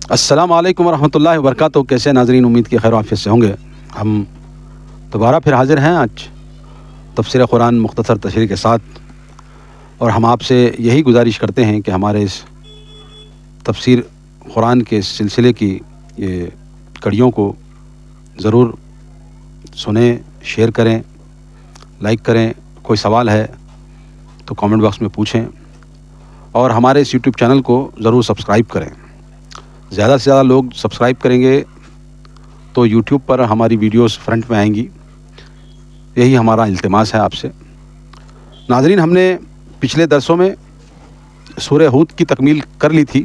السلام علیکم ورحمۃ اللہ وبرکاتہ۔ کیسے ناظرین، امید کی خیر و عافیت سے ہوں گے۔ ہم دوبارہ پھر حاضر ہیں آج تفسیر قرآن مختصر تشریح کے ساتھ، اور ہم آپ سے یہی گزارش کرتے ہیں کہ ہمارے اس تفسیر قرآن کے سلسلے کی یہ کڑیوں کو ضرور سنیں، شیئر کریں، لائک کریں۔ کوئی سوال ہے تو کامنٹ باکس میں پوچھیں، اور ہمارے اس یوٹیوب چینل کو ضرور سبسکرائب کریں۔ زیادہ سے زیادہ لوگ سبسکرائب کریں گے تو یوٹیوب پر ہماری ویڈیوز فرنٹ میں آئیں گی، یہی ہمارا التماس ہے آپ سے۔ ناظرین، ہم نے پچھلے درسوں میں سورہ ہود کی تکمیل کر لی تھی۔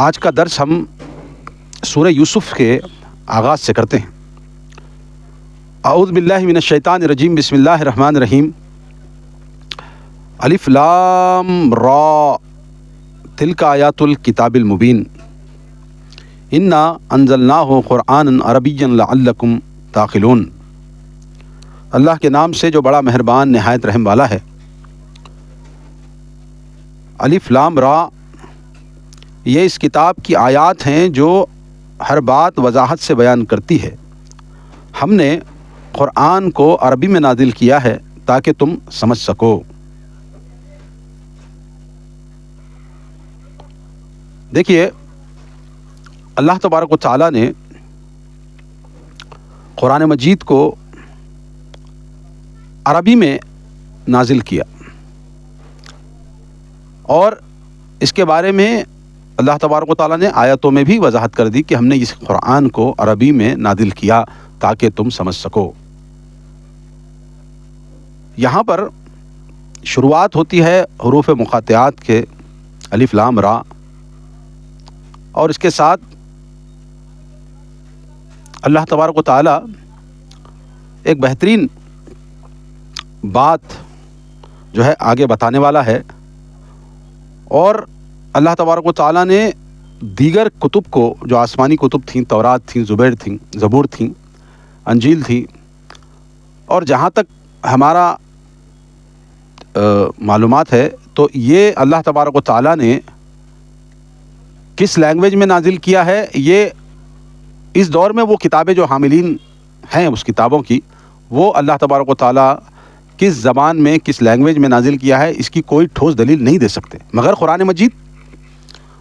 آج کا درس ہم سورہ یوسف کے آغاز سے کرتے ہیں۔ اعوذ باللہ من الشیطان الرجیم، بسم اللہ الرحمن الرحیم۔ الف لام را تلک آیات الکتاب المبین انا انزلناہ قرآنا عربیا لعلکم تعقلون۔ اللہ کے نام سے جو بڑا مہربان نہایت رحم والا ہے۔ الف لام را، یہ اس کتاب کی آیات ہیں جو ہر بات وضاحت سے بیان کرتی ہے۔ ہم نے قرآن کو عربی میں نازل کیا ہے تاکہ تم سمجھ سکو۔ دیکھیے، اللہ تبارک و تعالیٰ نے قرآن مجید کو عربی میں نازل کیا، اور اس کے بارے میں اللہ تبارک و تعالیٰ نے آیتوں میں بھی وضاحت کر دی کہ ہم نے اس قرآن کو عربی میں نازل کیا تاکہ تم سمجھ سکو۔ یہاں پر شروعات ہوتی ہے حروف مقاطعات کے، الف لام را، اور اس کے ساتھ اللہ تبارک و تعالیٰ ایک بہترین بات جو ہے آگے بتانے والا ہے، اور اللہ تبارک و تعالیٰ نے دیگر کتب کو، جو آسمانی کتب تھیں، تورات تھیں، زبور تھیں، انجیل تھی، اور جہاں تک ہمارا معلومات ہے تو یہ اللہ تبارک و تعالیٰ نے کس لینگویج میں نازل کیا ہے، یہ اس دور میں وہ کتابیں جو حاملین ہیں اس کتابوں کی، وہ اللہ تبارک و تعالیٰ کس زبان میں، کس لینگویج میں نازل کیا ہے، اس کی کوئی ٹھوس دلیل نہیں دے سکتے، مگر قرآن مجید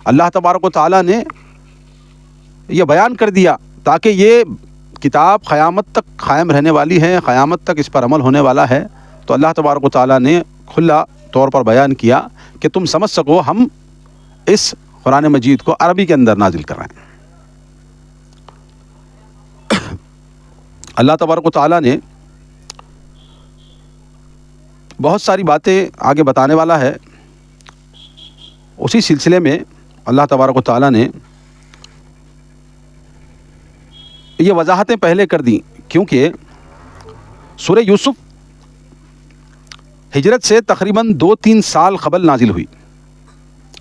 اللہ تبارک و تعالیٰ نے یہ بیان کر دیا تاکہ یہ کتاب قیامت تک قائم رہنے والی ہے، قیامت تک اس پر عمل ہونے والا ہے۔ تو اللہ تبارک و تعالیٰ نے کھلا طور پر بیان کیا کہ تم سمجھ سکو، ہم اس قرآن مجید کو عربی کے اندر نازل کر رہے ہیں۔ اللہ تبارک و تعالیٰ نے بہت ساری باتیں آگے بتانے والا ہے۔ اسی سلسلے میں اللہ تبارک و تعالیٰ نے یہ وضاحتیں پہلے کر دیں، کیونکہ سورہ یوسف ہجرت سے تقریباً 2-3 سال قبل نازل ہوئی۔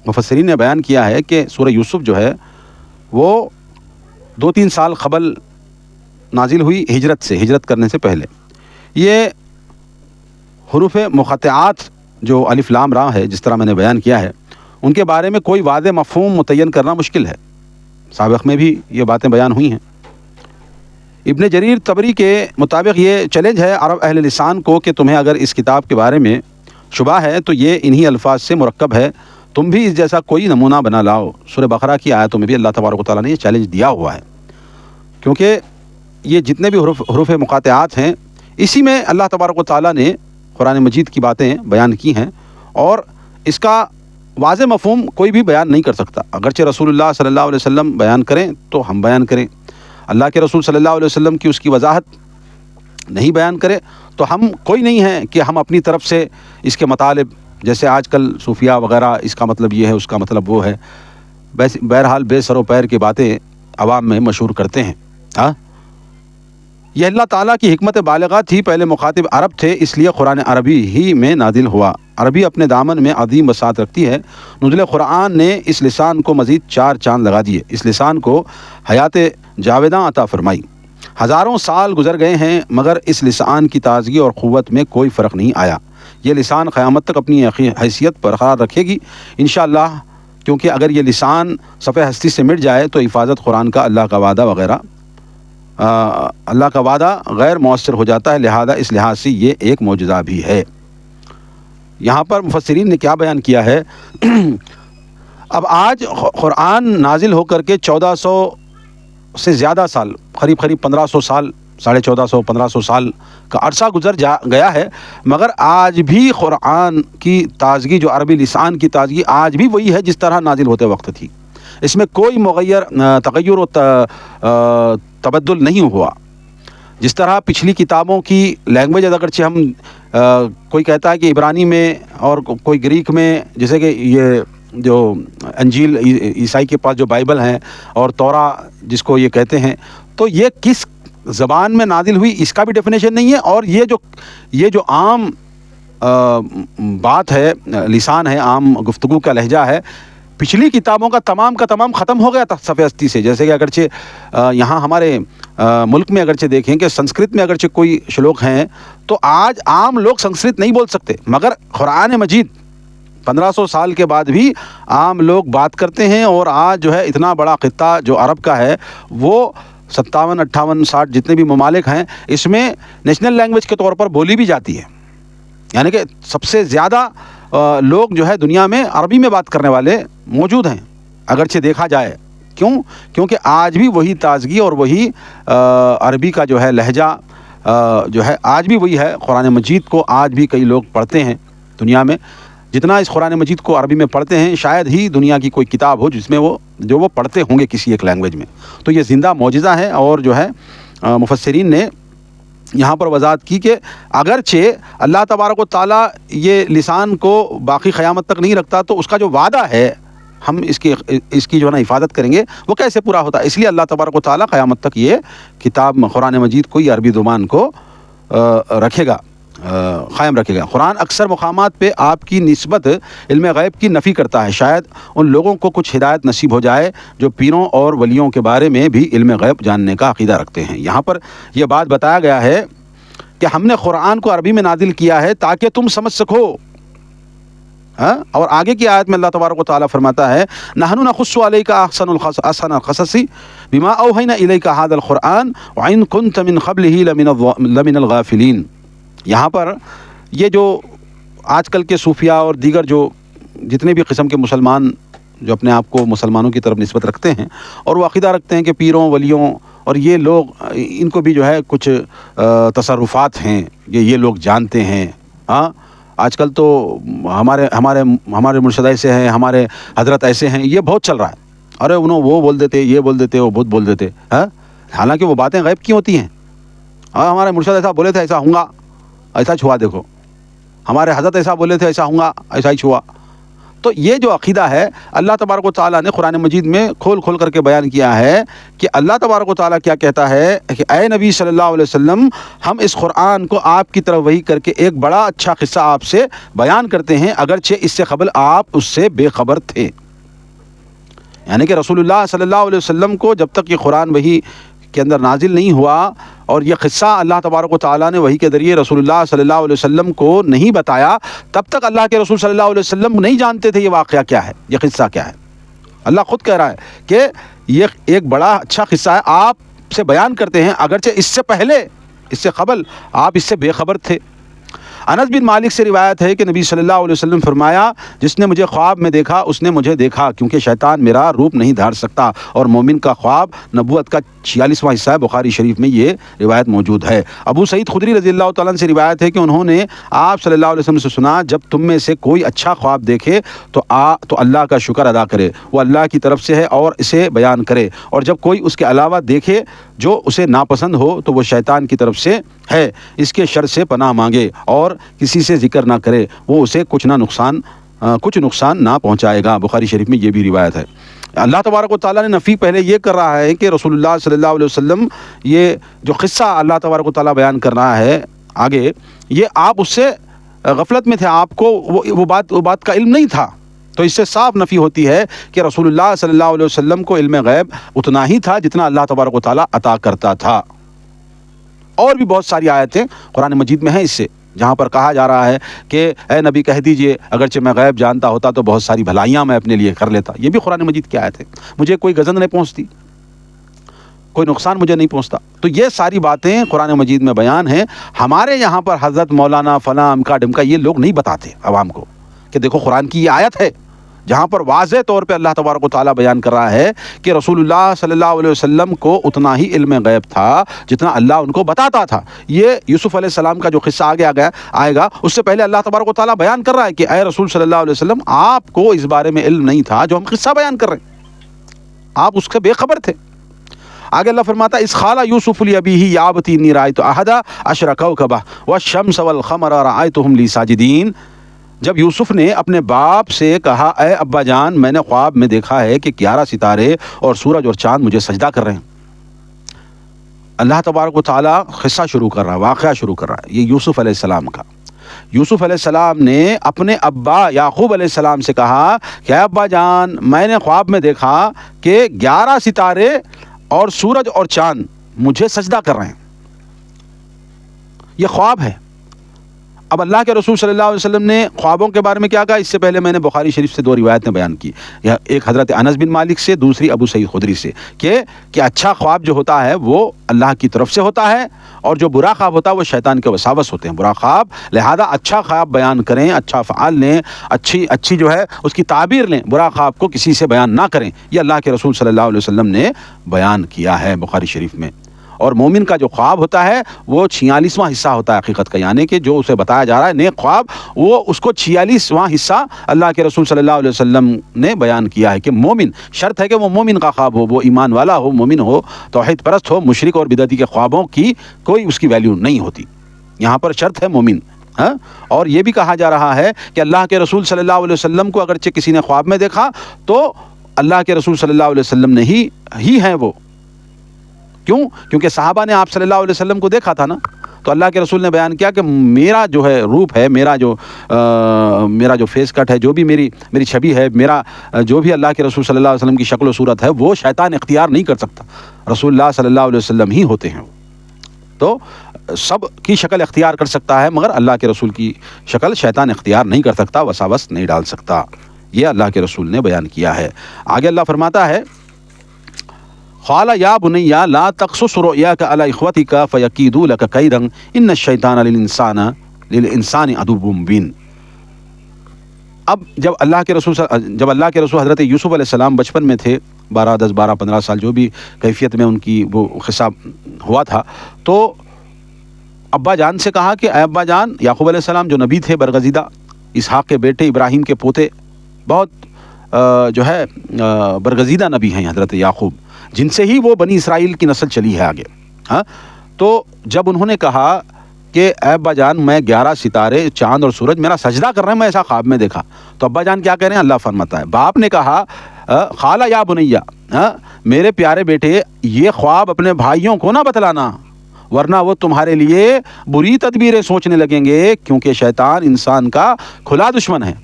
مفسرین نے بیان کیا ہے کہ سورہ یوسف جو ہے وہ 2-3 سال قبل نازل ہوئی، ہجرت کرنے سے پہلے۔ یہ حروف مقاطعات جو الف لام را ہے، جس طرح میں نے بیان کیا ہے، ان کے بارے میں کوئی واضح مفہوم متعین کرنا مشکل ہے۔ سابق میں بھی یہ باتیں بیان ہوئی ہیں۔ ابن جریر طبری کے مطابق یہ چیلنج ہے عرب اہل لسان کو کہ تمہیں اگر اس کتاب کے بارے میں شبہ ہے تو یہ انہی الفاظ سے مرکب ہے، تم بھی اس جیسا کوئی نمونہ بنا لاؤ۔ سورہ بقرہ کی آیتوں میں بھی اللہ تبارک و تعالیٰ نے یہ چیلنج دیا ہوا ہے، کیونکہ یہ جتنے بھی حروف مقاطعات ہیں، اسی میں اللہ تبارک و تعالیٰ نے قرآن مجید کی باتیں بیان کی ہیں، اور اس کا واضح مفہوم کوئی بھی بیان نہیں کر سکتا۔ اگرچہ رسول اللہ صلی اللہ علیہ وسلم بیان کریں تو ہم بیان کریں، اللہ کے رسول صلی اللہ علیہ وسلم کی اس کی وضاحت نہیں بیان کرے تو ہم کوئی نہیں ہیں کہ ہم اپنی طرف سے اس کے مطالب، جیسے آج کل صوفیہ وغیرہ اس کا مطلب یہ ہے، اس کا مطلب وہ ہے، بہرحال بے سر و پیر کی باتیں عوام میں مشہور کرتے ہیں۔ یہ اللہ تعالیٰ کی حکمت بالغہ تھی، پہلے مخاطب عرب تھے، اس لیے قرآن عربی ہی میں نازل ہوا۔ عربی اپنے دامن میں عظیم بساط رکھتی ہے۔ نزول قرآن نے اس لسان کو مزید 4 چاند لگا دیے، اس لسان کو حیات جاوداں عطا فرمائی۔ ہزاروں سال گزر گئے ہیں مگر اس لسان کی تازگی اور قوت میں کوئی فرق نہیں آیا۔ یہ لسان قیامت تک اپنی حیثیت برقرار رکھے گی۔ انشاءاللہ کیونکہ اگر یہ لسان صفحہ ہستی سے مٹ جائے تو حفاظت قرآن کا، اللہ کا وعدہ وغیرہ اللہ کا وعدہ غیر مؤثر ہو جاتا ہے، لہذا اس لحاظ سے یہ ایک معجزہ بھی ہے۔ یہاں پر مفسرین نے کیا بیان کیا ہے اب آج قرآن نازل ہو کر کے 1400 سے زیادہ سال، قریب 1500 سال، 1450 1500 سال کا عرصہ گزر گیا ہے، مگر آج بھی قرآن کی تازگی، جو عربی لسان کی تازگی آج بھی وہی ہے جس طرح نازل ہوتے وقت تھی۔ اس میں کوئی تغیر و تبدل نہیں ہوا۔ جس طرح پچھلی کتابوں کی لینگویج اگرچہ ہم کوئی کہتا ہے کہ عبرانی میں اور کوئی گریک میں، جیسے کہ یہ جو انجیل عیسائی کے پاس جو بائبل ہیں اور تورا جس کو یہ کہتے ہیں، تو یہ کس زبان میں نازل ہوئی اس کا بھی ڈیفینیشن نہیں ہے، اور یہ جو عام بات ہے، لسان ہے، عام گفتگو کا لہجہ ہے، پچھلی کتابوں کا تمام ختم ہو گیا تھا صفحہ ہستی سے۔ جیسے کہ اگرچہ یہاں ہمارے ملک میں اگرچہ دیکھیں کہ سنسکرت میں اگرچہ کوئی شلوک ہیں، تو آج عام لوگ سنسکرت نہیں بول سکتے، مگر قرآن مجید 1500 سال کے بعد بھی عام لوگ بات کرتے ہیں، اور آج جو ہے اتنا بڑا خطہ جو عرب کا ہے، وہ 57 58 60 جتنے بھی ممالک ہیں، اس میں نیشنل لینگویج کے طور پر بولی بھی جاتی ہے، یعنی کہ سب سے زیادہ لوگ جو ہے دنیا میں عربی میں بات کرنے والے موجود ہیں اگرچہ دیکھا جائے۔ کیونکہ آج بھی وہی تازگی اور وہی عربی کا جو ہے لہجہ جو ہے آج بھی وہی ہے۔ قرآن مجید کو آج بھی کئی لوگ پڑھتے ہیں دنیا میں، جتنا اس قرآن مجید کو عربی میں پڑھتے ہیں شاید ہی دنیا کی کوئی کتاب ہو جس میں وہ پڑھتے ہوں گے کسی ایک لینگویج میں۔ تو یہ زندہ معجزہ ہے، اور جو ہے مفسرین نے یہاں پر وضاحت کی کہ اگرچہ اللہ تبارک و تعالیٰ یہ لسان کو باقی قیامت تک نہیں رکھتا، تو اس کا جو وعدہ ہے ہم اس کی جو ہے نا حفاظت کریں گے، وہ کیسے پورا ہوتا ہے؟ اس لیے اللہ تبارک و تعالیٰ قیامت تک یہ کتاب قرآن مجید کو، یہ عربی زبان کو رکھے گا، قائم رکھے گا۔ قرآن اکثر مقامات پہ آپ کی نسبت علم غیب کی نفی کرتا ہے۔ شاید ان لوگوں کو کچھ ہدایت نصیب ہو جائے جو پیروں اور ولیوں کے بارے میں بھی علم غیب جاننے کا عقیدہ رکھتے ہیں۔ یہاں پر یہ بات بتایا گیا ہے کہ ہم نے قرآن کو عربی میں نازل کیا ہے تاکہ تم سمجھ سکو۔ اور آگے کی آیت میں اللہ تبارک و تعالیٰ فرماتا ہے نحن نقص علیک احسن القصص بما اوحینا الیک ھذا القرآن وان کنت من قبلہ لمن الغافلین۔ یہاں پر یہ جو آج کل کے صوفیاء اور دیگر جو جتنے بھی قسم کے مسلمان جو اپنے آپ کو مسلمانوں کی طرف نسبت رکھتے ہیں اور وہ عقیدہ رکھتے ہیں کہ پیروں ولیوں اور یہ لوگ، ان کو بھی جو ہے کچھ تصرفات ہیں، یہ لوگ جانتے ہیں۔ آج کل تو ہمارے مرشد ایسے ہیں، ہمارے حضرت ایسے ہیں، یہ بہت چل رہا ہے۔ ارے انہوں وہ بول دیتے، یہ بول دیتے، وہ بہت بول دیتے، حالانکہ وہ باتیں غیب کی ہوتی ہیں۔ ہمارے مرشد ایسا بولے تھے، ایسا ہوں گا، ایسا چھوا دیکھو، ہمارے حضرت ایسا بولے تھے، ایسا ہوں گا، ایسا ہی چھوا۔ تو یہ جو عقیدہ ہے اللہ تبارک و تعالیٰ نے قرآن مجید میں کھول کر کے بیان کیا ہے کہ اللہ تبارک و تعالیٰ کیا کہتا ہے کہ اے نبی صلی اللہ علیہ وسلم، ہم اس قرآن کو آپ کی طرف وحی کر کے ایک بڑا اچھا قصہ آپ سے بیان کرتے ہیں، اگرچہ اس سے قبل آپ اس سے بے خبر تھے۔ یعنی کہ رسول اللہ صلی اللہ علیہ وسلم کو جب تک یہ قرآن وحی کے اندر نازل نہیں ہوا اور یہ قصہ اللہ تبارک و تعالیٰ نے وحی کے ذریعے رسول اللہ صلی اللہ علیہ وسلم کو نہیں بتایا، تب تک اللہ کے رسول صلی اللہ علیہ وسلم نہیں جانتے تھے یہ واقعہ کیا ہے، یہ قصہ کیا ہے۔ اللہ خود کہہ رہا ہے کہ یہ ایک بڑا اچھا قصہ ہے، آپ سے بیان کرتے ہیں، اگرچہ اس سے پہلے، اس سے قبل آپ اس سے بے خبر تھے۔ انس بن مالک سے روایت ہے کہ نبی صلی اللہ علیہ وسلم فرمایا جس نے مجھے خواب میں دیکھا اس نے مجھے دیکھا، کیونکہ شیطان میرا روپ نہیں دھار سکتا، اور مومن کا خواب نبوت کا 46واں حصہ ہے، بخاری شریف میں یہ روایت موجود ہے۔ ابو سعید خدری رضی اللہ تعالیٰ عنہ سے روایت ہے کہ انہوں نے آپ صلی اللہ علیہ وسلم سے سنا جب تم میں سے کوئی اچھا خواب دیکھے تو اللہ کا شکر ادا کرے، وہ اللہ کی طرف سے ہے، اور اسے بیان کرے، اور جب کوئی اس کے علاوہ دیکھے جو اسے ناپسند ہو تو وہ شیطان کی طرف سے ہے، اس کے شر سے پناہ مانگے اور کسی سے ذکر نہ کرے، وہ اسے کچھ نقصان نہ پہنچائے گا۔ بخاری شریف میں یہ بھی روایت ہے۔ اللہ تبارک و تعالیٰ نے نفی پہلے یہ کر رہا ہے کہ رسول اللہ صلی اللہ علیہ وسلم یہ جو قصہ اللہ تبارک و تعالیٰ بیان کر رہا ہے آگے، یہ آپ اس سے غفلت میں تھے، آپ کو وہ بات کا علم نہیں تھا۔ تو اس سے صاف نفی ہوتی ہے کہ رسول اللہ صلی اللہ علیہ وسلم کو علم غیب اتنا ہی تھا جتنا اللہ تبارک و تعالیٰ عطا کرتا تھا۔ اور بھی بہت ساری آیتیں قرآن مجید میں ہیں اس سے جہاں پر کہا جا رہا ہے کہ اے نبی کہہ دیجئے اگرچہ میں غیب جانتا ہوتا تو بہت ساری بھلائیاں میں اپنے لیے کر لیتا. یہ بھی قرآن مجید کی آیت ہے. مجھے کوئی گزند نہیں پہنچتی, کوئی نقصان مجھے نہیں پہنچتا. تو یہ ساری باتیں قرآن مجید میں بیان ہیں. ہمارے یہاں پر حضرت مولانا فلاں امکا ڈمکا یہ لوگ نہیں بتاتے عوام کو کہ دیکھو قرآن کی یہ آیت ہے جہاں پر واضح طور پہ اللہ تبارک و تعالیٰ بیان کر رہا ہے کہ رسول اللہ صلی اللہ علیہ وسلم کو اتنا ہی علم غیب تھا جتنا اللہ ان کو بتاتا تھا. یہ یوسف علیہ السلام کا جو قصہ آئے گا اس سے پہلے اللہ تبارک و تعالیٰ بیان کر رہا ہے کہ اے رسول صلی اللہ علیہ وسلم آپ کو اس بارے میں علم نہیں تھا جو ہم قصہ بیان کر رہے ہیں, آپ اس کے بے خبر تھے. آگے اللہ فرماتا ہے اس خالہ یوسف لابیہ یا ابتی انی رأیت احد عشر کوکبا والشمس والقمر رأیتهم لی ساجدین. جب یوسف نے اپنے باپ سے کہا اے ابا جان میں نے خواب میں دیکھا ہے کہ 11 ستارے اور سورج اور چاند مجھے سجدہ کر رہے ہیں. اللہ تبارک و تعالیٰ قصہ شروع کر رہا ہے, واقعہ شروع کر رہا ہے یہ یوسف علیہ السلام کا. یوسف علیہ السلام نے اپنے ابا یعقوب علیہ السلام سے کہا کہ اے ابا جان میں نے خواب میں دیکھا کہ 11 ستارے اور سورج اور چاند مجھے سجدہ کر رہے ہیں. یہ خواب ہے. اب اللہ کے رسول صلی اللہ علیہ وسلم نے خوابوں کے بارے میں کیا کہا؟ اس سے پہلے میں نے بخاری شریف سے 2 روایتیں بیان کی, ایک حضرت انس بن مالک سے, دوسری ابو سعید خدری سے, کہ اچھا خواب جو ہوتا ہے وہ اللہ کی طرف سے ہوتا ہے اور جو برا خواب ہوتا ہے وہ شیطان کے وساوس ہوتے ہیں, برا خواب. لہذا اچھا خواب بیان کریں, اچھا فعال لیں, اچھی جو ہے اس کی تعبیر لیں, برا خواب کو کسی سے بیان نہ کریں. یہ اللہ کے رسول صلی اللہ علیہ وسلم نے بیان کیا ہے بخاری شریف میں. اور مومن کا جو خواب ہوتا ہے وہ 46واں حصہ ہوتا ہے حقیقت کا, یعنی کہ جو اسے بتایا جا رہا ہے نیک خواب وہ اس کو 46واں حصہ اللہ کے رسول صلی اللہ علیہ وسلم نے بیان کیا ہے کہ مومن, شرط ہے کہ وہ مومن کا خواب ہو, وہ ایمان والا ہو, مومن ہو, توحید پرست ہو. مشرک اور بدعتی کے خوابوں کی کوئی اس کی ویلیو نہیں ہوتی. یہاں پر شرط ہے مومن. اور یہ بھی کہا جا رہا ہے کہ اللہ کے رسول صلی اللہ علیہ وسلم کو اگرچہ کسی نے خواب میں دیکھا تو اللہ کے رسول صلی اللہ علیہ وسلم نے ہی ہیں وہ. کیوں؟ کیونکہ صحابہ نے آپ صلی اللہ علیہ وسلم کو دیکھا تھا نا. تو اللہ کے رسول نے بیان کیا کہ میرا جو ہے روپ ہے, میرا جو فیس کٹ ہے, جو بھی میری چھبی ہے, میرا جو بھی اللہ کے رسول صلی اللہ علیہ وسلم کی شکل و صورت ہے وہ شیطان اختیار نہیں کر سکتا, رسول اللہ صلی اللہ علیہ وسلم ہی ہوتے ہیں. تو سب کی شکل اختیار کر سکتا ہے مگر اللہ کے رسول کی شکل شیطان اختیار نہیں کر سکتا, وساوس نہیں ڈال سکتا. یہ اللہ کے رسول نے بیان کیا ہے. آگے اللہ فرماتا ہے قال یا بنی لا تقصص رؤیاک علی اخوتک فیکیدوا لک کیدا ان الشیطان للانسان عدو مبین. اب جب اللہ کے رسول حضرت یوسف علیہ السلام بچپن میں تھے, 10 12 15 سال جو بھی کیفیت میں ان کی وہ قصہ ہوا تھا, تو ابا جان سے کہا کہ اے ابا جان, یعقوب علیہ السلام جو نبی تھے برگزیدہ, اسحاق کے بیٹے, ابراہیم کے پوتے, بہت جو ہے برگزیدہ نبی ہیں حضرت یعقوب, جن سے ہی وہ بنی اسرائیل کی نسل چلی ہے آگے. تو جب انہوں نے کہا کہ اے ابا جان میں 11 ستارے, چاند اور سورج میرا سجدہ کر رہے ہیں, میں ایسا خواب میں دیکھا, تو ابا جان کیا کہہ رہے ہیں؟ اللہ فرماتا ہے باپ نے کہا خالہ یا بنیا, میرے پیارے بیٹے یہ خواب اپنے بھائیوں کو نہ بتلانا ورنہ وہ تمہارے لیے بری تدبیریں سوچنے لگیں گے, کیونکہ شیطان انسان کا کھلا دشمن ہے.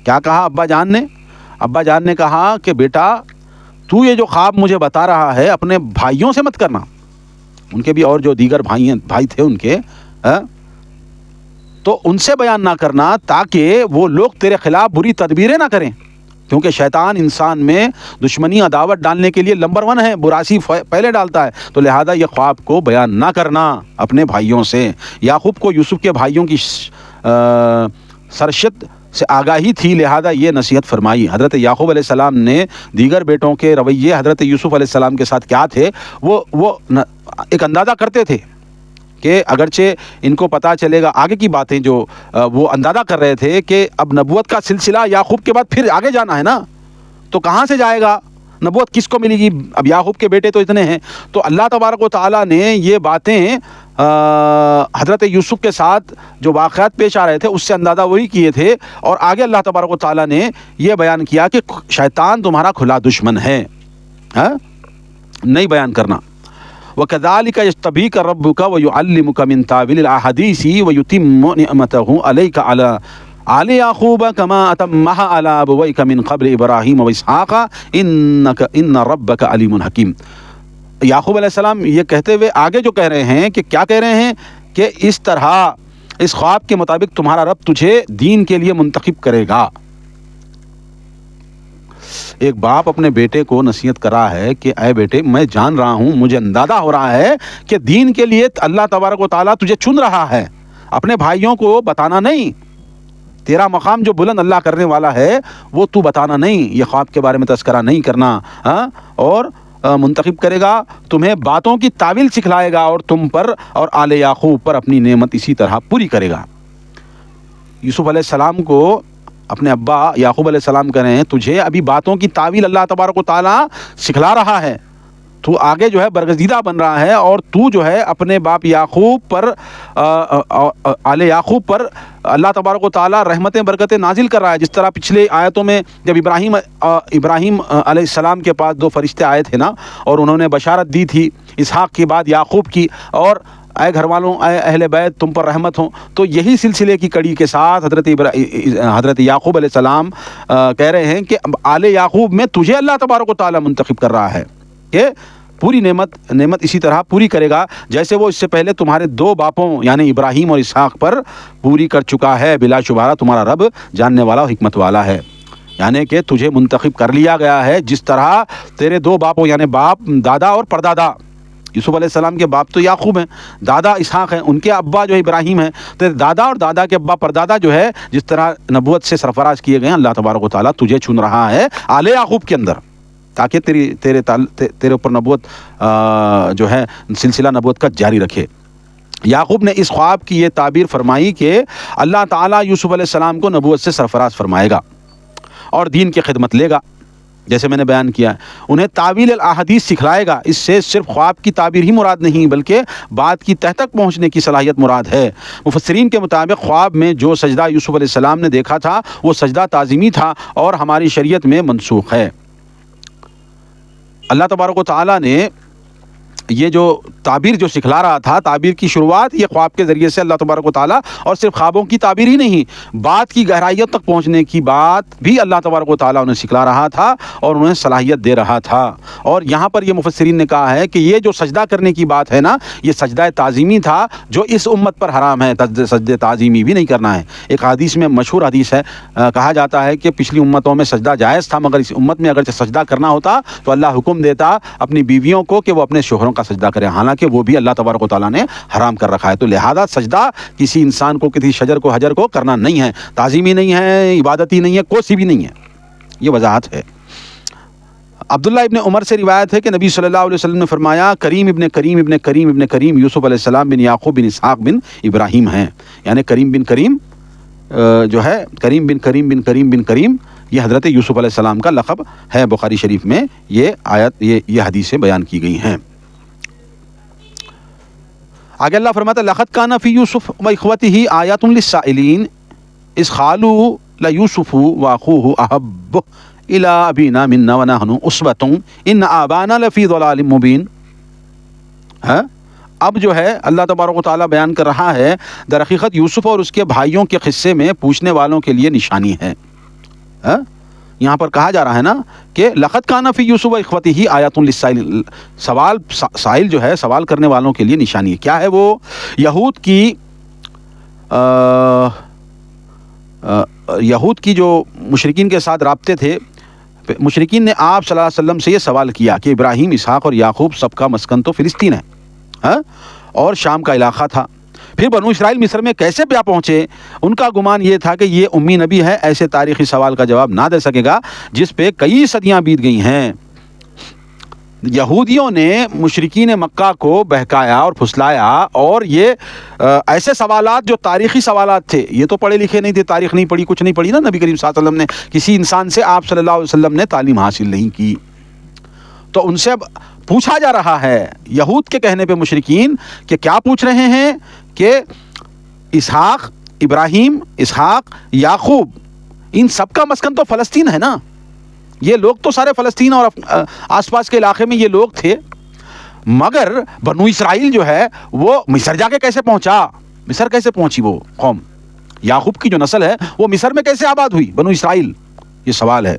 کیا کہا ابا جان نے؟ ابا جان نے کہا کہ بیٹا تو یہ جو خواب مجھے بتا رہا ہے اپنے بھائیوں سے مت کرنا. ان کے بھی اور جو دیگر بھائی تھے ان کے, تو ان سے بیان نہ کرنا تاکہ وہ لوگ تیرے خلاف بری تدبیریں نہ کریں, کیونکہ شیطان انسان میں دشمنی عداوت ڈالنے کے لیے نمبر 1 ہے, براسی پہلے ڈالتا ہے. تو لہذا یہ خواب کو بیان نہ کرنا اپنے بھائیوں سے. یعقوب کو یوسف کے بھائیوں کی سرشت سے آگاہی تھی, لہذا یہ نصیحت فرمائی. حضرت یعقوب علیہ السلام نے دیگر بیٹوں کے رویے حضرت یوسف علیہ السلام کے ساتھ کیا تھے وہ ایک اندازہ کرتے تھے کہ اگرچہ ان کو پتہ چلے گا آگے کی باتیں, جو وہ اندازہ کر رہے تھے کہ اب نبوت کا سلسلہ یعقوب کے بعد پھر آگے جانا ہے نا, تو کہاں سے جائے گا, نبوت کس کو ملے گی؟ اب یعقوب کے بیٹے تو اتنے ہیں. تو اللہ تبارک و تعالیٰ نے یہ باتیں حضرت یوسف کے ساتھ جو واقعات پیش آ رہے تھے اس سے اندازہ وہی کیے تھے, اور آگے اللہ تبارک و تعالیٰ نے یہ بیان کیا کہ شیطان تمہارا کھلا دشمن ہے, نہیں بیان کرنا. وَكَذَلِكَ يَجْتَبِيكَ رَبُّكَ وَيُعَلِّمُكَ مِن تَأْوِيلِ الْأَحَادِيثِ وَيُتِمُّ نِعْمَتَهُ عَلَيْكَ عَلَى آلِ يَعْقُوبَ كَمَا أَتَمَّهَا عَلَى أَبَوَيْكَ مِن قَبْلِ إِبْرَاهِيمَ وَإِسْحَاقَ إِنَّ رَبَّكَ عَلِيمٌ حَكِيمٌ. یعقوب علیہ السلام یہ کہتے ہوئے آگے جو کہہ رہے ہیں کہ کیا کہہ رہے ہیں کہ اس طرح اس خواب کے مطابق تمہارا رب تجھے دین کے لیے منتخب کرے گا۔ ایک باپ اپنے بیٹے کو نصیحت کر رہا ہے کہ اے بیٹے، میں جان رہا ہوں، مجھے اندازہ ہو رہا ہے کہ دین کے لیے اللہ تبارک و تعالیٰ تجھے چن رہا ہے، اپنے بھائیوں کو بتانا نہیں، تیرا مقام جو بلند اللہ کرنے والا ہے وہ تو بتانا نہیں، یہ خواب کے بارے میں تذکرہ نہیں کرنا، اور منتخب کرے گا، تمہیں باتوں کی تعویل سکھلائے گا اور تم پر اور آل یعقوب پر اپنی نعمت اسی طرح پوری کرے گا۔ یوسف علیہ السلام کو اپنے ابا یعقوب علیہ السلام کہہ رہے ہیں تجھے ابھی باتوں کی تعویل اللہ تبارک و تعالیٰ سکھلا رہا ہے، تو آگے جو ہے برگزیدہ بن رہا ہے، اور تو جو ہے اپنے باپ یعقوب پر آل یعقوب پر اللہ تبارک و تعالیٰ رحمتیں برکتیں نازل کر رہا ہے، جس طرح پچھلے آیتوں میں جب ابراہیم علیہ السلام کے پاس 2 فرشتے آئے تھے نا، اور انہوں نے بشارت دی تھی اسحاق کے بعد یعقوب کی، اور اے گھر والوں، اے اہل بیت، تم پر رحمت ہوں، تو یہی سلسلے کی کڑی کے ساتھ حضرت یعقوب علیہ السلام کہہ رہے ہیں کہ آل یعقوب میں تجھے اللہ تبارک و تعالیٰ منتخب کر رہا ہے کہ پوری نعمت اسی طرح پوری کرے گا جیسے وہ اس سے پہلے تمہارے 2 باپوں یعنی ابراہیم اور اسحاق پر پوری کر چکا ہے، بلا شبہ تمہارا رب جاننے والا اور حکمت والا ہے۔ یعنی کہ تجھے منتخب کر لیا گیا ہے، جس طرح تیرے 2 باپوں یعنی باپ، دادا اور پردادا، یوسف علیہ السلام کے باپ تو یعقوب ہیں، دادا اسحاق ہیں، ان کے ابا جو ابراہیم ہیں، تو دادا اور دادا کے ابا پردادا جو ہے جس طرح نبوت سے سرفراز کیے گئے ہیں، اللہ تبارک و تعالیٰ تجھے چن رہا ہے آل یعقوب کے اندر، تاکہ تیرے اوپر نبوت جو ہے سلسلہ نبوت کا جاری رکھے۔ یعقوب نے اس خواب کی یہ تعبیر فرمائی کہ اللہ تعالیٰ یوسف علیہ السلام کو نبوت سے سرفراز فرمائے گا اور دین کی خدمت لے گا، جیسے میں نے بیان کیا، انہیں تعویل الاحادیث سکھلائے گا۔ اس سے صرف خواب کی تعبیر ہی مراد نہیں بلکہ بات کی تہ تک پہنچنے کی صلاحیت مراد ہے۔ مفسرین کے مطابق خواب میں جو سجدہ یوسف علیہ السلام نے دیکھا تھا وہ سجدہ تعظیمی تھا اور ہماری شریعت میں منسوخ ہے۔ اللہ تبارک و تعالیٰ نے یہ جو تعبیر جو سکھلا رہا تھا، تعبیر کی شروعات یہ خواب کے ذریعے سے اللہ تبارک و تعالیٰ، اور صرف خوابوں کی تعبیر ہی نہیں، بات کی گہرائیوں تک پہنچنے کی بات بھی اللہ تبارک و تعالیٰ انہیں سکھلا رہا تھا اور انہیں صلاحیت دے رہا تھا۔ اور یہاں پر یہ مفسرین نے کہا ہے کہ یہ جو سجدہ کرنے کی بات ہے نا، یہ سجدہ تعظیمی تھا جو اس امت پر حرام ہے، سجدہ تعظیمی بھی نہیں کرنا ہے۔ ایک حدیث میں مشہور حدیث ہے، کہا جاتا ہے کہ پچھلی امتوں میں سجدہ جائز تھا، مگر اس امت میں اگر سجدہ کرنا ہوتا تو اللہ حکم دیتا اپنی بیویوں کو کہ وہ اپنے شوہروں کا سجدہ کریں، حالانکہ وہ بھی اللہ تبارک و تعالیٰ نے حرام کر رکھا ہے۔ تو لہذا سجدہ کسی انسان کو، کسی شجر کو، حجر کو کرنا نہیں ہے، تعظیمی نہیں ہے، عبادتی نہیں ہے، کوئی بھی نہیں ہے۔ یہ وضاحت ہے۔ عبداللہ ابن عمر سے روایت ہے کہ نبی صلی اللہ علیہ وسلم نے فرمایا کریم ابن کریم ابن کریم ابن کریم یوسف علیہ السلام بن یعقوب بن اسحاق بن ابراہیم ہیں، یعنی کریم بن کریم جو ہے کریم بن کریم بن کریم بن کریم یہ حضرت یوسف علیہ السلام کا لقب ہے۔ بخاری شریف میں یہ آیت یہ حدیثیں بیان کی گئی ہیں۔ آگے اللہ فرماتا ہے لقد کان فی یوسف و اخوتہ آیات للسائلین اذ قالوا لیوسف واخوہ احب الی ابینا منا ونحن عصبۃ ان آبانا لفی ضلال مبین۔ اب جو ہے اللہ تبارک و تعالیٰ بیان کر رہا ہے در حقیقت یوسف اور اس کے بھائیوں کے قصے میں پوچھنے والوں کے لیے نشانی ہے۔ یہاں پر کہا جا رہا ہے نا کہ لقد کان فی یوسف و اخوتہ آیات للسائلین، سوال سائل جو ہے سوال کرنے والوں کے لیے نشانی ہے۔ کیا ہے وہ؟ یہود کی جو مشرکین کے ساتھ رابطے تھے، مشرکین نے آپ صلی اللہ علیہ وسلم سے یہ سوال کیا کہ ابراہیم، اسحاق اور یعقوب سب کا مسکن تو فلسطین ہے اور شام کا علاقہ تھا، پھر بنو اسرائیل مصر میں کیسے پیا پہنچے؟ ان کا گمان یہ تھا کہ یہ امی نبی ہے، ایسے تاریخی سوال کا جواب نہ دے سکے گا جس پہ کئی صدیاں بیت گئی ہیں۔ یہودیوں نے مشرکین مکہ کو بہکایا اور پھسلایا، اور یہ ایسے سوالات جو تاریخی سوالات تھے، یہ تو پڑھے لکھے نہیں تھے، تاریخ نہیں پڑھی، کچھ نہیں پڑھی نا نبی کریم صلی اللہ علیہ وسلم نے، کسی انسان سے آپ صلی اللہ علیہ وسلم نے تعلیم حاصل نہیں کی، تو ان سے پوچھا جا رہا ہے یہود کے کہنے پہ مشرکین کہ کیا پوچھ رہے ہیں کہ اسحاق، ابراہیم، اسحاق، یعقوب، ان سب کا مسکن تو فلسطین ہے نا، یہ لوگ تو سارے فلسطین اور آس پاس کے علاقے میں یہ لوگ تھے، مگر بنو اسرائیل جو ہے وہ مصر جا کے کیسے پہنچا؟ مصر کیسے پہنچی وہ قوم؟ یعقوب کی جو نسل ہے وہ مصر میں کیسے آباد ہوئی بنو اسرائیل؟ یہ سوال ہے۔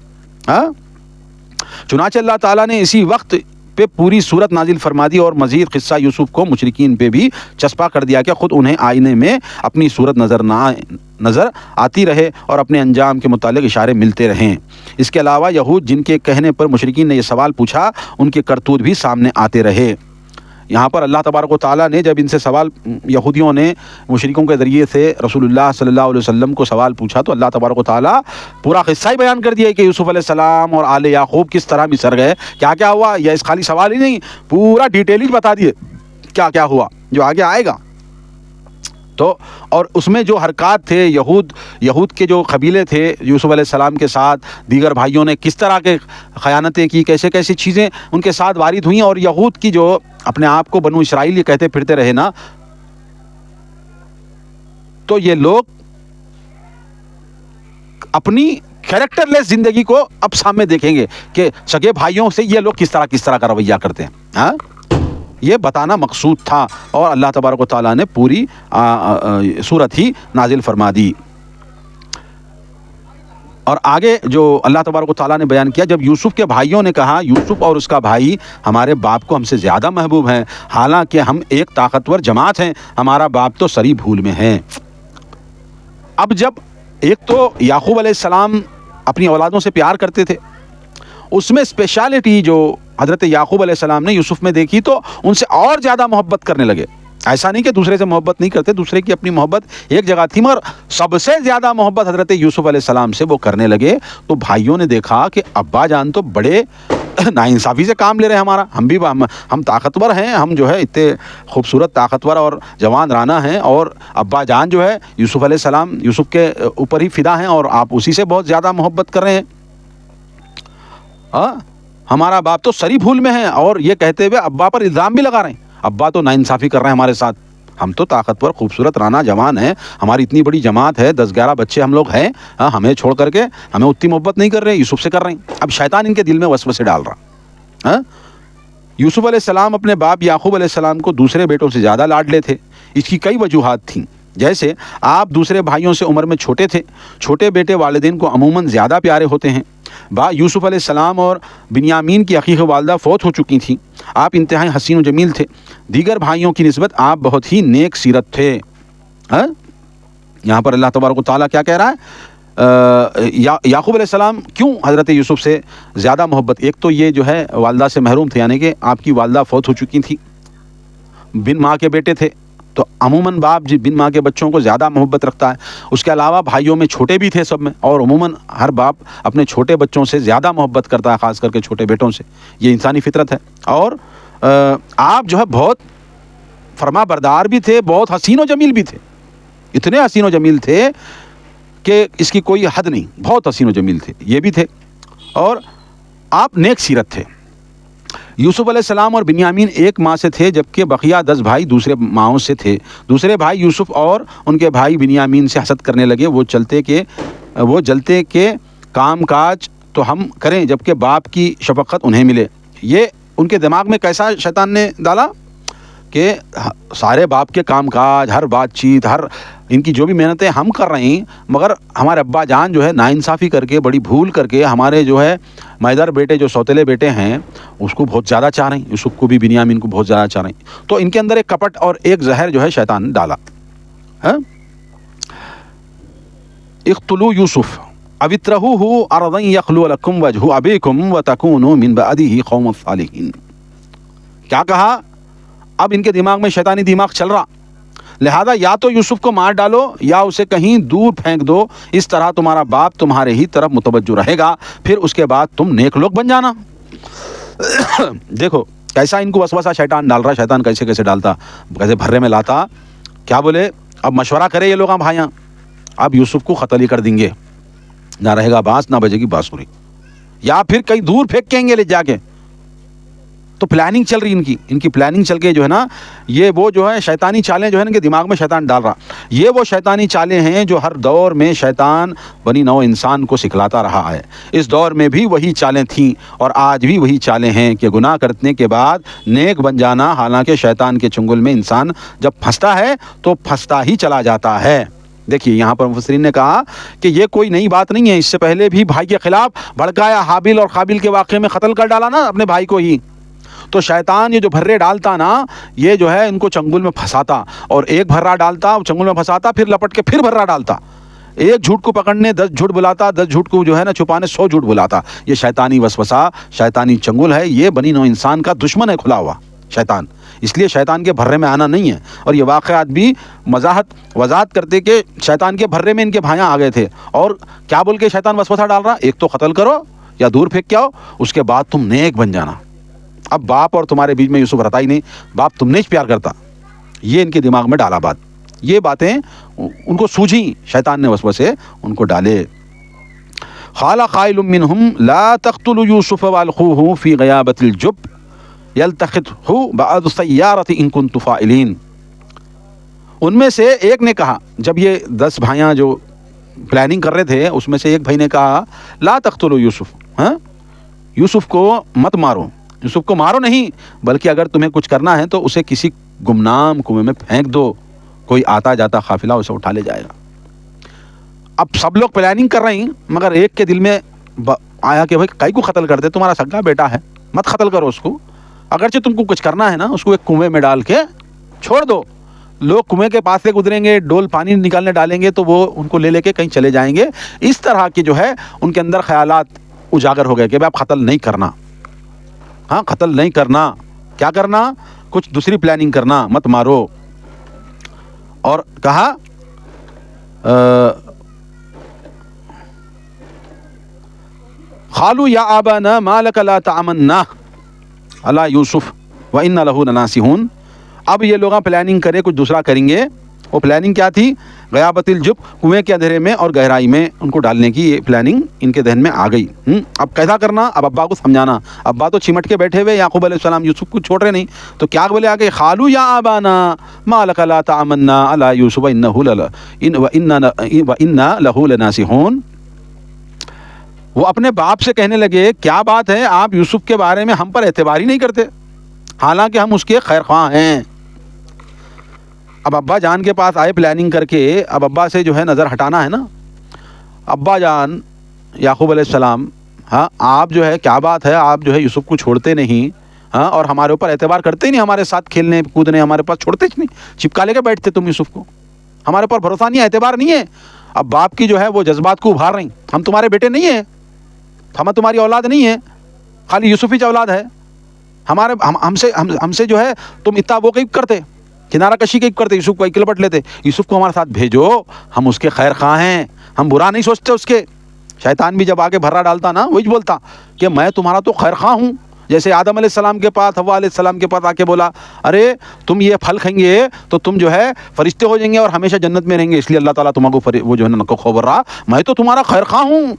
چنانچہ اللہ تعالیٰ نے اسی وقت پہ پوری صورت نازل فرما دی اور مزید قصہ یوسف کو مشرکین پہ بھی چسپا کر دیا کہ خود انہیں آئینے میں اپنی صورت نظر آتی رہے اور اپنے انجام کے متعلق اشارے ملتے رہیں۔ اس کے علاوہ یہود جن کے کہنے پر مشرکین نے یہ سوال پوچھا ان کے کرتوت بھی سامنے آتے رہے۔ یہاں پر اللہ تبارک و تعالیٰ نے جب ان سے سوال، یہودیوں نے مشرکوں کے ذریعے سے رسول اللہ صلی اللہ علیہ وسلم کو سوال پوچھا تو اللہ تبارک و تعالیٰ پورا قصہ ہی بیان کر دیا کہ یوسف علیہ السلام اور آل یعقوب کس طرح مصر گئے، کیا کیا ہوا۔ یہ اس خالی سوال ہی نہیں، پورا ڈیٹیل ہی بتا دیے کیا کیا ہوا جو آگے آئے گا۔ تو اور اس میں جو حرکات تھے، یہود کے جو قبیلے تھے یوسف علیہ السلام کے ساتھ، دیگر بھائیوں نے کس طرح کے خیانتیں کی، کیسے کیسی چیزیں ان کے ساتھ وارد ہوئیں، اور یہود کی جو اپنے آپ کو بنو اسرائیل یہ کہتے پھرتے رہے نا، تو یہ لوگ اپنی کیریکٹر لیس زندگی کو اب سامنے دیکھیں گے کہ سگے بھائیوں سے یہ لوگ کس طرح کا رویہ کرتے ہیں۔ ہاں، یہ بتانا مقصود تھا اور اللہ تبارک و تعالیٰ نے پوری صورت ہی نازل فرما دی۔ اور آگے جو اللہ تبارک و تعالیٰ نے بیان کیا، جب یوسف کے بھائیوں نے کہا یوسف اور اس کا بھائی ہمارے باپ کو ہم سے زیادہ محبوب ہیں، حالانکہ ہم ایک طاقتور جماعت ہیں، ہمارا باپ تو سری بھول میں ہے۔ اب جب ایک تو یعقوب علیہ السلام اپنی اولادوں سے پیار کرتے تھے، اس میں اسپیشلٹی جو حضرت یعقوب علیہ السلام نے یوسف میں دیکھی تو ان سے اور زیادہ محبت کرنے لگے۔ ایسا نہیں کہ دوسرے سے محبت نہیں کرتے، دوسرے کی اپنی محبت ایک جگہ تھی، مگر سب سے زیادہ محبت حضرت یوسف علیہ السلام سے وہ کرنے لگے۔ تو بھائیوں نے دیکھا کہ ابا جان تو بڑے ناانصافی سے کام لے رہے ہیں ہمارا، ہم طاقتور ہیں، ہم جو ہے اتنے خوبصورت طاقتور اور جوان رانا ہیں، اور ابا جان جو ہے یوسف علیہ السلام یوسف کے اوپر ہی فدا ہیں اور آپ اسی سے بہت زیادہ محبت کر رہے ہیں۔ ہمارا باپ تو سری بھول میں ہے، اور یہ کہتے ہوئے ابا پر الزام بھی لگا رہے ہیں، ابا تو ناانصافی کر رہے ہیں ہمارے ساتھ، ہم تو طاقتور خوبصورت رانا جوان ہیں، ہماری اتنی بڑی جماعت ہے، 10-11 بچے ہم لوگ ہیں، ہمیں چھوڑ کر کے ہمیں اتنی محبت نہیں کر رہے، یوسف سے کر رہے ہیں۔ اب شیطان ان کے دل میں وسوسے ڈال رہا۔ یوسف علیہ السلام اپنے باپ یعقوب علیہ السلام کو دوسرے بیٹوں سے زیادہ لاڈلے تھے۔ اس کی کئی وجوہات تھیں، جیسے آپ دوسرے بھائیوں سے عمر میں چھوٹے تھے، چھوٹے بیٹے والدین کو عموماً زیادہ پیارے ہوتے ہیں۔ یوسف علیہ السلام اور بنیامین کی عقیق والدہ فوت ہو چکی تھیں، آپ انتہائی حسین و جمیل تھے، دیگر بھائیوں کی نسبت آپ بہت ہی نیک سیرت تھے۔ یہاں پر اللہ تبارک و تعالیٰ کیا کہہ رہا ہے؟ یعقوب علیہ السلام کیوں حضرت یوسف سے زیادہ محبت، ایک تو یہ جو ہے والدہ سے محروم تھے، یعنی کہ آپ کی والدہ فوت ہو چکی تھی، بن ماں کے بیٹے تھے، تو عموماً باپ بن ماں کے بچوں کو زیادہ محبت رکھتا ہے۔ اس کے علاوہ بھائیوں میں چھوٹے بھی تھے سب میں، اور عموماً ہر باپ اپنے چھوٹے بچوں سے زیادہ محبت کرتا ہے، خاص کر کے چھوٹے بیٹوں سے، یہ انسانی فطرت ہے۔ اور آپ جو ہے بہت فرما بردار بھی تھے، بہت حسین و جمیل بھی تھے، اتنے حسین و جمیل تھے کہ اس کی کوئی حد نہیں، بہت حسین و جمیل تھے یہ بھی تھے، اور آپ نیک سیرت تھے۔ یوسف علیہ السلام اور بنیامین ایک ماں سے تھے، جبکہ بقیہ 10 بھائی دوسرے ماؤں سے تھے۔ دوسرے بھائی یوسف اور ان کے بھائی بنیامین سے حسد کرنے لگے، وہ جلتے کہ کام کاج تو ہم کریں جبکہ باپ کی شفقت انہیں ملے۔ یہ ان کے دماغ میں کیسا شیطان نے ڈالا کہ سارے باپ کے کام کاج، ہر بات چیت، ہر ان کی جو بھی محنتیں ہم کر رہے ہیں، مگر ہمارے ابا جان جو ہے ناانصافی کر کے، بڑی بھول کر کے، ہمارے جو ہے میدر بیٹے جو سوتیلے بیٹے ہیں اس کو بہت زیادہ چاہ رہے ہیں، یوسف کو بھی بنیامین کو بہت زیادہ چاہ رہے ہیں۔ تو ان کے اندر ایک کپٹ اور ایک زہر جو ہے شیطان نے ڈالا۔ اقتلوا یوسف او اطرحوہ ارضا یخل لکم وجہ ابیکم وتکونوا من بعدہ قوما صالحین۔ کیا کہا؟ اب ان کے دماغ میں شیطانی دماغ چل رہا، لہذا یا تو یوسف کو مار ڈالو یا اسے کہیں دور پھینک دو، اس طرح تمہارا باپ تمہارے ہی طرف متوجہ رہے گا، پھر اس کے بعد تم نیک لوگ بن جانا۔ دیکھو کیسا ان کو وسوسہ شیطان ڈال رہا ہے، شیطان کیسے کیسے ڈالتا، کیسے بھرے میں لاتا۔ کیا بولے؟ اب مشورہ کرے یہ لوگ بھائیاں، اب یوسف کو قتل ہی کر دیں گے، نہ رہے گا بانس نہ بجے گی بانسری، یا پھر کہیں دور پھینکیں گے لے جا کے۔ تو پلاننگ چل رہی ان کی پلاننگ چل کے جو ہے نا، یہ وہ جو ہے شیطانی چالیں جو ہے ان کے دماغ میں شیطان ڈال رہا، یہ وہ شیطانی چالیں ہیں جو ہر دور میں شیطان بنی نوع انسان کو سکھلاتا رہا ہے۔ اس دور میں بھی وہی چالیں تھیں اور آج بھی وہی چالیں ہیں کہ گناہ کرنے کے بعد نیک بن جانا، حالانکہ شیطان کے چنگل میں انسان جب پھنستا ہے تو پھنستا ہی چلا جاتا ہے۔ دیکھیے یہاں پر مفسرین نے کہا کہ یہ کوئی نئی بات نہیں ہے، اس سے پہلے بھی بھائی کے خلاف بھڑکایا، حابیل اور قابیل کے واقعے میں قتل کر ڈالا نا اپنے بھائی کو ہی، تو شیطان یہ جو بھرے ڈالتا نا یہ جو ہے ان کو چنگل میں پھنساتا, اور ایک بھرا ڈالتا چنگل میں پھنساتا, پھر لپٹ کے پھر بھرا ڈالتا, ایک جھوٹ کو پکڑنے 10 جھوٹ بلاتا, 10 جھوٹ کو جو ہے نا چھپانے 100 جھوٹ بلاتا. یہ شیطانی وسوسہ, شیطانی چنگل ہے, یہ بنی نوع انسان کا دشمن ہے کھلا ہوا شیطان. اس لیے شیطان کے بھرے میں آنا نہیں ہے. اور یہ واقعات بھی وضاحت کرتے کہ شیطان کے بھرے میں ان کے بھائیاں آ گئے تھے, اور کیا بول کے شیطان وسوسہ ڈال رہا, ایک تو قتل کرو یا دور پھینک کے آؤ, اس کے بعد تم نیک بن جانا. اب باپ اور تمہارے بیچ میں یوسف رہتا ہی نہیں, باپ تم نے پیار کرتا, یہ ان کے دماغ میں ڈالا بات. یہ باتیں ان کو سوجھی, شیطان نے وسوسے ان کو ڈالے. قال قائل منهم لا تقتلوا يوسف والقوه في غيابة الجب يلتقطه بعض السيارة ان كنتم فاعلين. ان میں سے ایک نے کہا, جب یہ 10 بھائیاں جو پلاننگ کر رہے تھے اس میں سے ایک بھائی نے کہا لا تقتلوا یوسف, ہاں یوسف کو مت مارو, یوسف کو مارو نہیں, بلکہ اگر تمہیں کچھ کرنا ہے تو اسے کسی گمنام کنویں میں پھینک دو, کوئی آتا جاتا قافلہ اسے اٹھا لے جائے گا. اب سب لوگ پلاننگ کر رہے ہیں, مگر ایک کے دل میں آیا کہ بھائی کئی کو قتل کر دے, تمہارا سگا بیٹا ہے, مت قتل کرو اس کو, اگرچہ تم کو کچھ کرنا ہے نا اس کو ایک کنویں میں ڈال کے چھوڑ دو. لوگ کنویں کے پاس سے گزریں گے, ڈول پانی نکالنے ڈالیں گے تو وہ ان کو لے کے کہیں چلے جائیں گے. اس طرح کے جو ہے ان کے اندر خیالات اجاگر ہو گئے کہ بھائی اب قتل نہیں کرنا, ہاں قتل نہیں کرنا, کیا کرنا, کچھ دوسری پلاننگ کرنا, مت مارو. اور کہا قالوا یا آبانا ما لک لا تأمنا علی یوسف وإنا لہ لناصحون. اب یہ لوگ پلاننگ کرے کچھ دوسرا کریں گے. وہ پلاننگ کیا تھی, غیابت الجب, کنویں کے اندھیرے میں اور گہرائی میں ان کو ڈالنے کی یہ پلاننگ ان کے ذہن میں آ گئی. اب کیسا کرنا, اب ابا کو سمجھانا. ابا تو چمٹ کے بیٹھے ہوئے, یعقوب علیہ السلام یوسف کو چھوڑ رہے نہیں, تو کیا بولے آگے, قالوا یا آبانا ما لک لا تأمنا علی یوسف وإنا لہ لناصحون. وہ اپنے باپ سے کہنے لگے کیا بات ہے, آپ یوسف کے بارے میں ہم پر اعتبار ہی نہیں کرتے, حالانکہ ہم اس کے خیر خواہ ہیں. اب ابا جان کے پاس آئے پلاننگ کر کے, اب ابا سے جو ہے نظر ہٹانا ہے نا. ابا جان یعقوب علیہ السلام, ہاں آپ جو ہے کیا بات ہے, آپ جو ہے یوسف کو چھوڑتے نہیں, ہاں اور ہمارے اوپر اعتبار کرتے ہی نہیں, ہمارے ساتھ کھیلنے کودنے ہمارے پاس چھوڑتے ہی نہیں, چپکا لے کے بیٹھتے تم یوسف کو, ہمارے اوپر بھروسہ نہیں ہے, اعتبار نہیں ہے. اب باپ کی جو ہے وہ جذبات کو ابھار رہی, ہم تمہارے بیٹے نہیں ہیں, ہم تمہاری اولاد نہیں ہے, خالی یوسف ہی اولاد ہے ہمارے. ہم سے جو ہے تم اتنا وہ کہیں کرتے, کنارہ کشی کہیں کرتے, یوسف کو ایک لپٹ لیتے. یوسف کو ہمارے ساتھ بھیجو, ہم اس کے خیر خواہ ہیں, ہم برا نہیں سوچتے اس کے. شیطان بھی جب آگے بھرا ڈالتا نا وہی بولتا کہ میں تمہارا تو خیر خواہ ہوں. جیسے آدم علیہ السلام کے پاس, حوا علیہ السلام کے پاس آ کے بولا ارے تم یہ پھل کھائیں گے تو تم جو ہے فرشتے ہو جائیں گے اور ہمیشہ جنت میں رہیں گے, اس لیے اللہ تعالیٰ تمہارے کو وہ جو ہے نا خبر رہا, میں تو تمہارا خیر خواہ ہوں,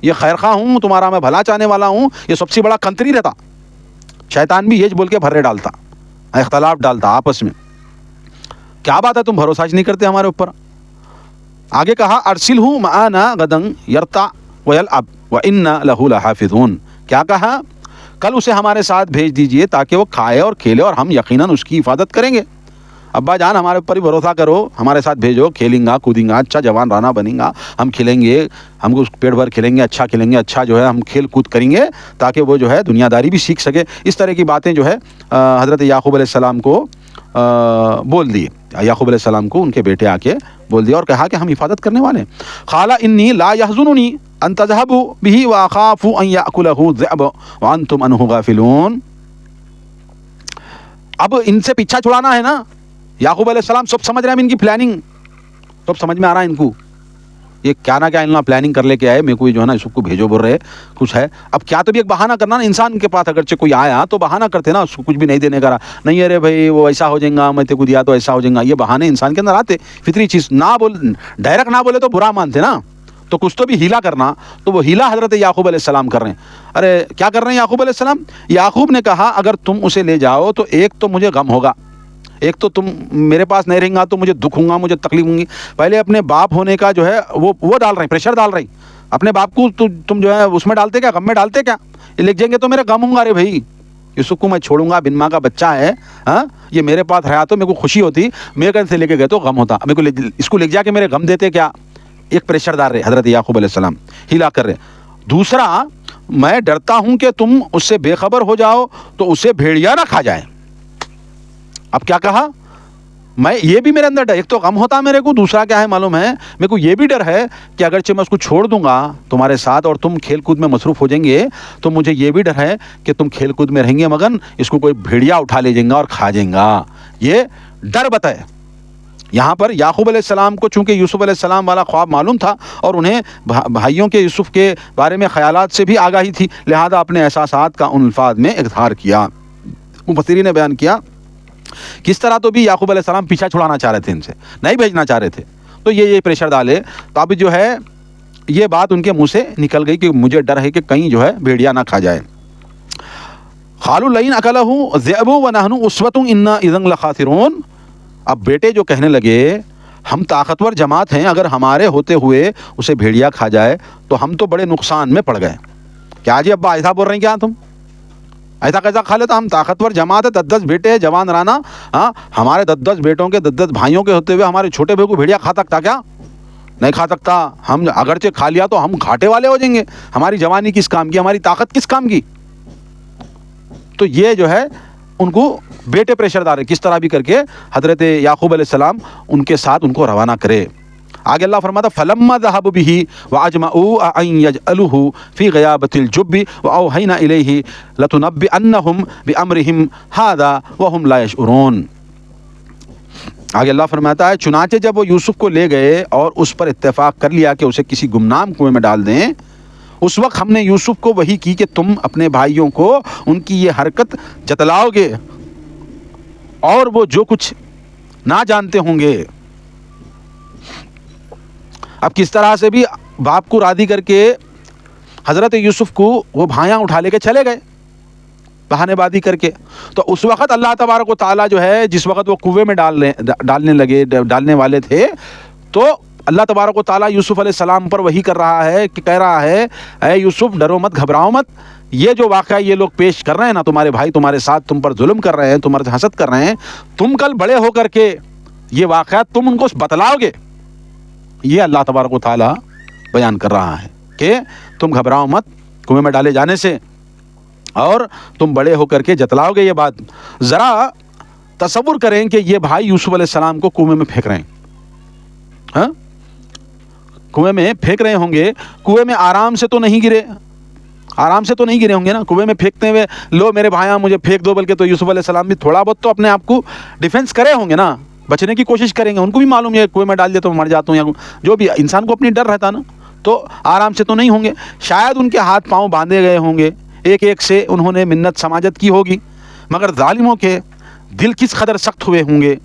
یہ خیر خواہ ہوں, تمہارا میں بھلا چاہنے والا ہوں. یہ سب سے بڑا کنتری رہتا. شیطان بھی یہ بول کے بھرے ڈالتا, اختلاف ڈالتا آپس میں. کیا بات ہے تم بھروسہ نہیں کرتے ہمارے اوپر. آگے کہا ارسلہ معانا غدا یرتع ویلعب وإنا لہ لحافظون. کیا کہا, کل اسے ہمارے ساتھ بھیج دیجئے تاکہ وہ کھائے اور کھیلے اور ہم یقیناً اس کی حفاظت کریں گے. ابا جان ہمارے اوپر ہی بھروسہ کرو, ہمارے ساتھ بھیجو, کھیلیں گا کودیں گا, اچھا جوان رانا بنیں گا, ہم کھیلیں گے, ہم کو پیٹ بھر کھیلیں گے, اچھا کھیلیں گے, اچھا جو ہے ہم کھیل کود کریں گے تاکہ وہ جو ہے دنیا داری بھی سیکھ سکے. اس طرح کی باتیں جو ہے حضرت یعقوب علیہ السلام کو بول دیے, یعقوب علیہ السلام کو ان کے بیٹے آ کے بول دیا اور کہا کہ ہم حفاظت کرنے والے ہیں. قال انی لا یحزننی ان تذهبوا به واخاف ان یاکلہ الذئب وانتم عنہ غافلون. اب ان سے پیچھا چھڑانا ہے نا. یعقوب علیہ السلام سب سمجھ رہے ہیں ان کی پلاننگ, سب سمجھ میں آ رہا ہے ان کو, یہ کیا نہ کیا انہوں نے پلاننگ کر لے کے آئے, میرے کو جو ہے نا اس کو بھیجو بول رہے کچھ ہے. اب کیا تو بھی ایک بہانہ کرنا نا انسان کے پاس, اگرچہ کوئی آیا تو بہانہ کرتے نا, اس کو کچھ بھی نہیں دینے کا رہا, نہیں ارے بھائی وہ ایسا ہو جائے گا, میں تیرے کو دیا تو ایسا ہو جائے گا. یہ بہانے انسان کے اندر آتے, فطری چیز. نہ بول ڈائریکٹ نہ بولے تو برا مانتے نا, تو کچھ تو بھی ہیلا کرنا. تو وہ ہیلا حضرت یعقوب علیہ السلام کر رہے ہیں. ارے کیا کر رہے ہیں یعقوب علیہ السلام, یعقوب نے کہا اگر تم اسے لے جاؤ تو ایک تو مجھے غم ہوگا, ایک تو تم میرے پاس نہیں رہیں گا تو مجھے دکھ ہوں گا, مجھے تکلیف ہوں گی. پہلے اپنے باپ ہونے کا جو ہے وہ ڈال رہے ہیں, پریشر ڈال رہے ہیں اپنے باپ کو. تم جو ہے اس میں ڈالتے کیا, غم میں ڈالتے کیا, یہ لکھ جائیں گے تو میرے غم ہوں گا. ارے بھائی یوسف کو میں چھوڑوں گا, بن ماں کا بچہ ہے, ہاں یہ میرے پاس رہا تو میرے کو خوشی ہوتی, میرے گھر سے لے کے گئے تو غم ہوتا, میرے کو اس کو لکھ جا کے میرے غم دیتے کیا. ایک پریشر ڈال رہے حضرت یعقوب علیہ السلام, ہلا کر رہے. دوسرا میں ڈرتا ہوں کہ تم اس سے بے خبر ہو جاؤ تو اسے بھیڑیا نہ کھا جائے. اب کیا کہا؟ میں یہ بھی میرے اندر ڈر, ایک تو غم ہوتا ہے میرے کو, دوسرا کیا ہے معلوم ہے, میرے کو یہ بھی ڈر ہے کہ اگرچہ میں اس کو چھوڑ دوں گا تمہارے ساتھ اور تم کھیل کود میں مصروف ہو جائیں گے, تو مجھے یہ بھی ڈر ہے کہ تم کھیل کود میں رہیں گے مگن اس کو کوئی بھیڑیا اٹھا لے جائیں گا اور کھا جائیں گا. یہ ڈر بتائے. یہاں پر یعقوب علیہ السلام کو چونکہ یوسف علیہ السلام والا خواب معلوم تھا اور انہیں بھائیوں کے یوسف کے بارے میں خیالات سے بھی آگاہی تھی, لہذا اپنے احساسات کا ان الفاظ میں اظہار کیا. مفسرین نے بیان کیا کس طرح تو بھی یعقوب علیہ السلام پیچھا چھڑانا چاہ رہے تھے, ان سے نہیں بھیجنا چاہ رہے تھے, تو یہ پریشر ڈالے. تو اب جو ہے یہ بات ان کے منہ سے نکل گئی کہ مجھے ڈر ہے کہ کہیں جو ہے بھیڑیا نہ کھا جائے. قالوا لئن اکلہ الذئب ونحن عصبۃ انا اذا لخاسرون. اب بیٹے جو کہنے لگے ہم طاقتور جماعت ہیں, اگر ہمارے ہوتے ہوئے اسے بھیڑیا کھا جائے تو ہم تو بڑے نقصان میں پڑ گئے. کیا جی ابا ایسا بول رہے ہیں کیا تم؟ ایسا کیسا کھا لیتا؟ ہم طاقتور جماعت ہے, 10 بیٹے ہیں جوان رانا, ہاں ہمارے 10 بیٹوں کے 10 بھائیوں کے ہوتے ہوئے ہمارے چھوٹے بھائی کو بھیڑیا کھا سکتا کیا؟ نہیں کھا سکتا. ہم اگرچہ کھا لیا تو ہم گھاٹے والے ہو جائیں گے. ہماری جوانی کس کام کی, ہماری طاقت کس کام کی؟ تو یہ جو ہے ان کو بیٹے پریشر ڈالے کس طرح بھی کر کے حضرت یعقوب علیہ السلام ان کے ساتھ ان کو روانہ کرے. آگے اللہ فرماتا فلما ذهبوا به واجمعوا ان يجعلوه في غيابة الجب واوحينا اليه لتنبئنهم بامرهم هذا وهم لا يشعرون. آگے اللہ فرماتا ہے چنانچہ جب وہ یوسف کو لے گئے اور اس پر اتفاق کر لیا کہ اسے کسی گمنام کنویں میں ڈال دیں, اس وقت ہم نے یوسف کو وحی کی کہ تم اپنے بھائیوں کو ان کی یہ حرکت جتلاؤ گے اور وہ جو کچھ نہ جانتے ہوں گے. اب کس طرح سے بھی باپ کو راضی کر کے حضرت یوسف کو وہ بھائیاں اٹھا لے کے چلے گئے بہانے بازی کر کے. تو اس وقت اللہ تبارک و تعالیٰ جو ہے جس وقت وہ کنویں میں ڈالنے والے تھے, تو اللہ تبارک و تعالیٰ یوسف علیہ السلام پر وحی کر رہا ہے کہ کہہ رہا ہے اے یوسف ڈرو مت, گھبراؤ مت, یہ جو واقعہ یہ لوگ پیش کر رہے ہیں نا, تمہارے بھائی تمہارے ساتھ تم پر ظلم کر رہے ہیں, تمہارے حسد کر رہے ہیں, تم کل بڑے ہو کر کے یہ واقعات تم ان کو بتلاؤ گے. یہ اللہ تبارک و تعالیٰ بیان کر رہا ہے کہ تم گھبراؤ مت کنویں میں ڈالے جانے سے, اور تم بڑے ہو کر کے جتلاؤ گے یہ بات. ذرا تصور کریں کہ یہ بھائی یوسف علیہ السلام کو کنویں میں پھینک رہے ہیں, ہاں کنویں میں پھینک رہے ہوں گے, کنویں میں آرام سے تو نہیں گرے ہوں گے نا. کنویں میں پھینکتے ہوئے لو میرے بھائیاں مجھے پھینک دو, بلکہ تو یوسف علیہ السلام بھی تھوڑا بہت تو اپنے آپ کو ڈیفینس کرے ہوں گے نا, بچنے کی کوشش کریں گے. ان کو بھی معلوم ہے کنویں میں ڈال دیا تو مر جاتا ہوں, یا جو بھی انسان کو اپنی ڈر رہتا نا, تو آرام سے تو نہیں ہوں گے. شاید ان کے ہاتھ پاؤں باندھے گئے ہوں گے, ایک ایک سے انہوں نے منت سماجت کی ہوگی, مگر ظالموں کے دل کس قدر سخت ہوئے ہوں گے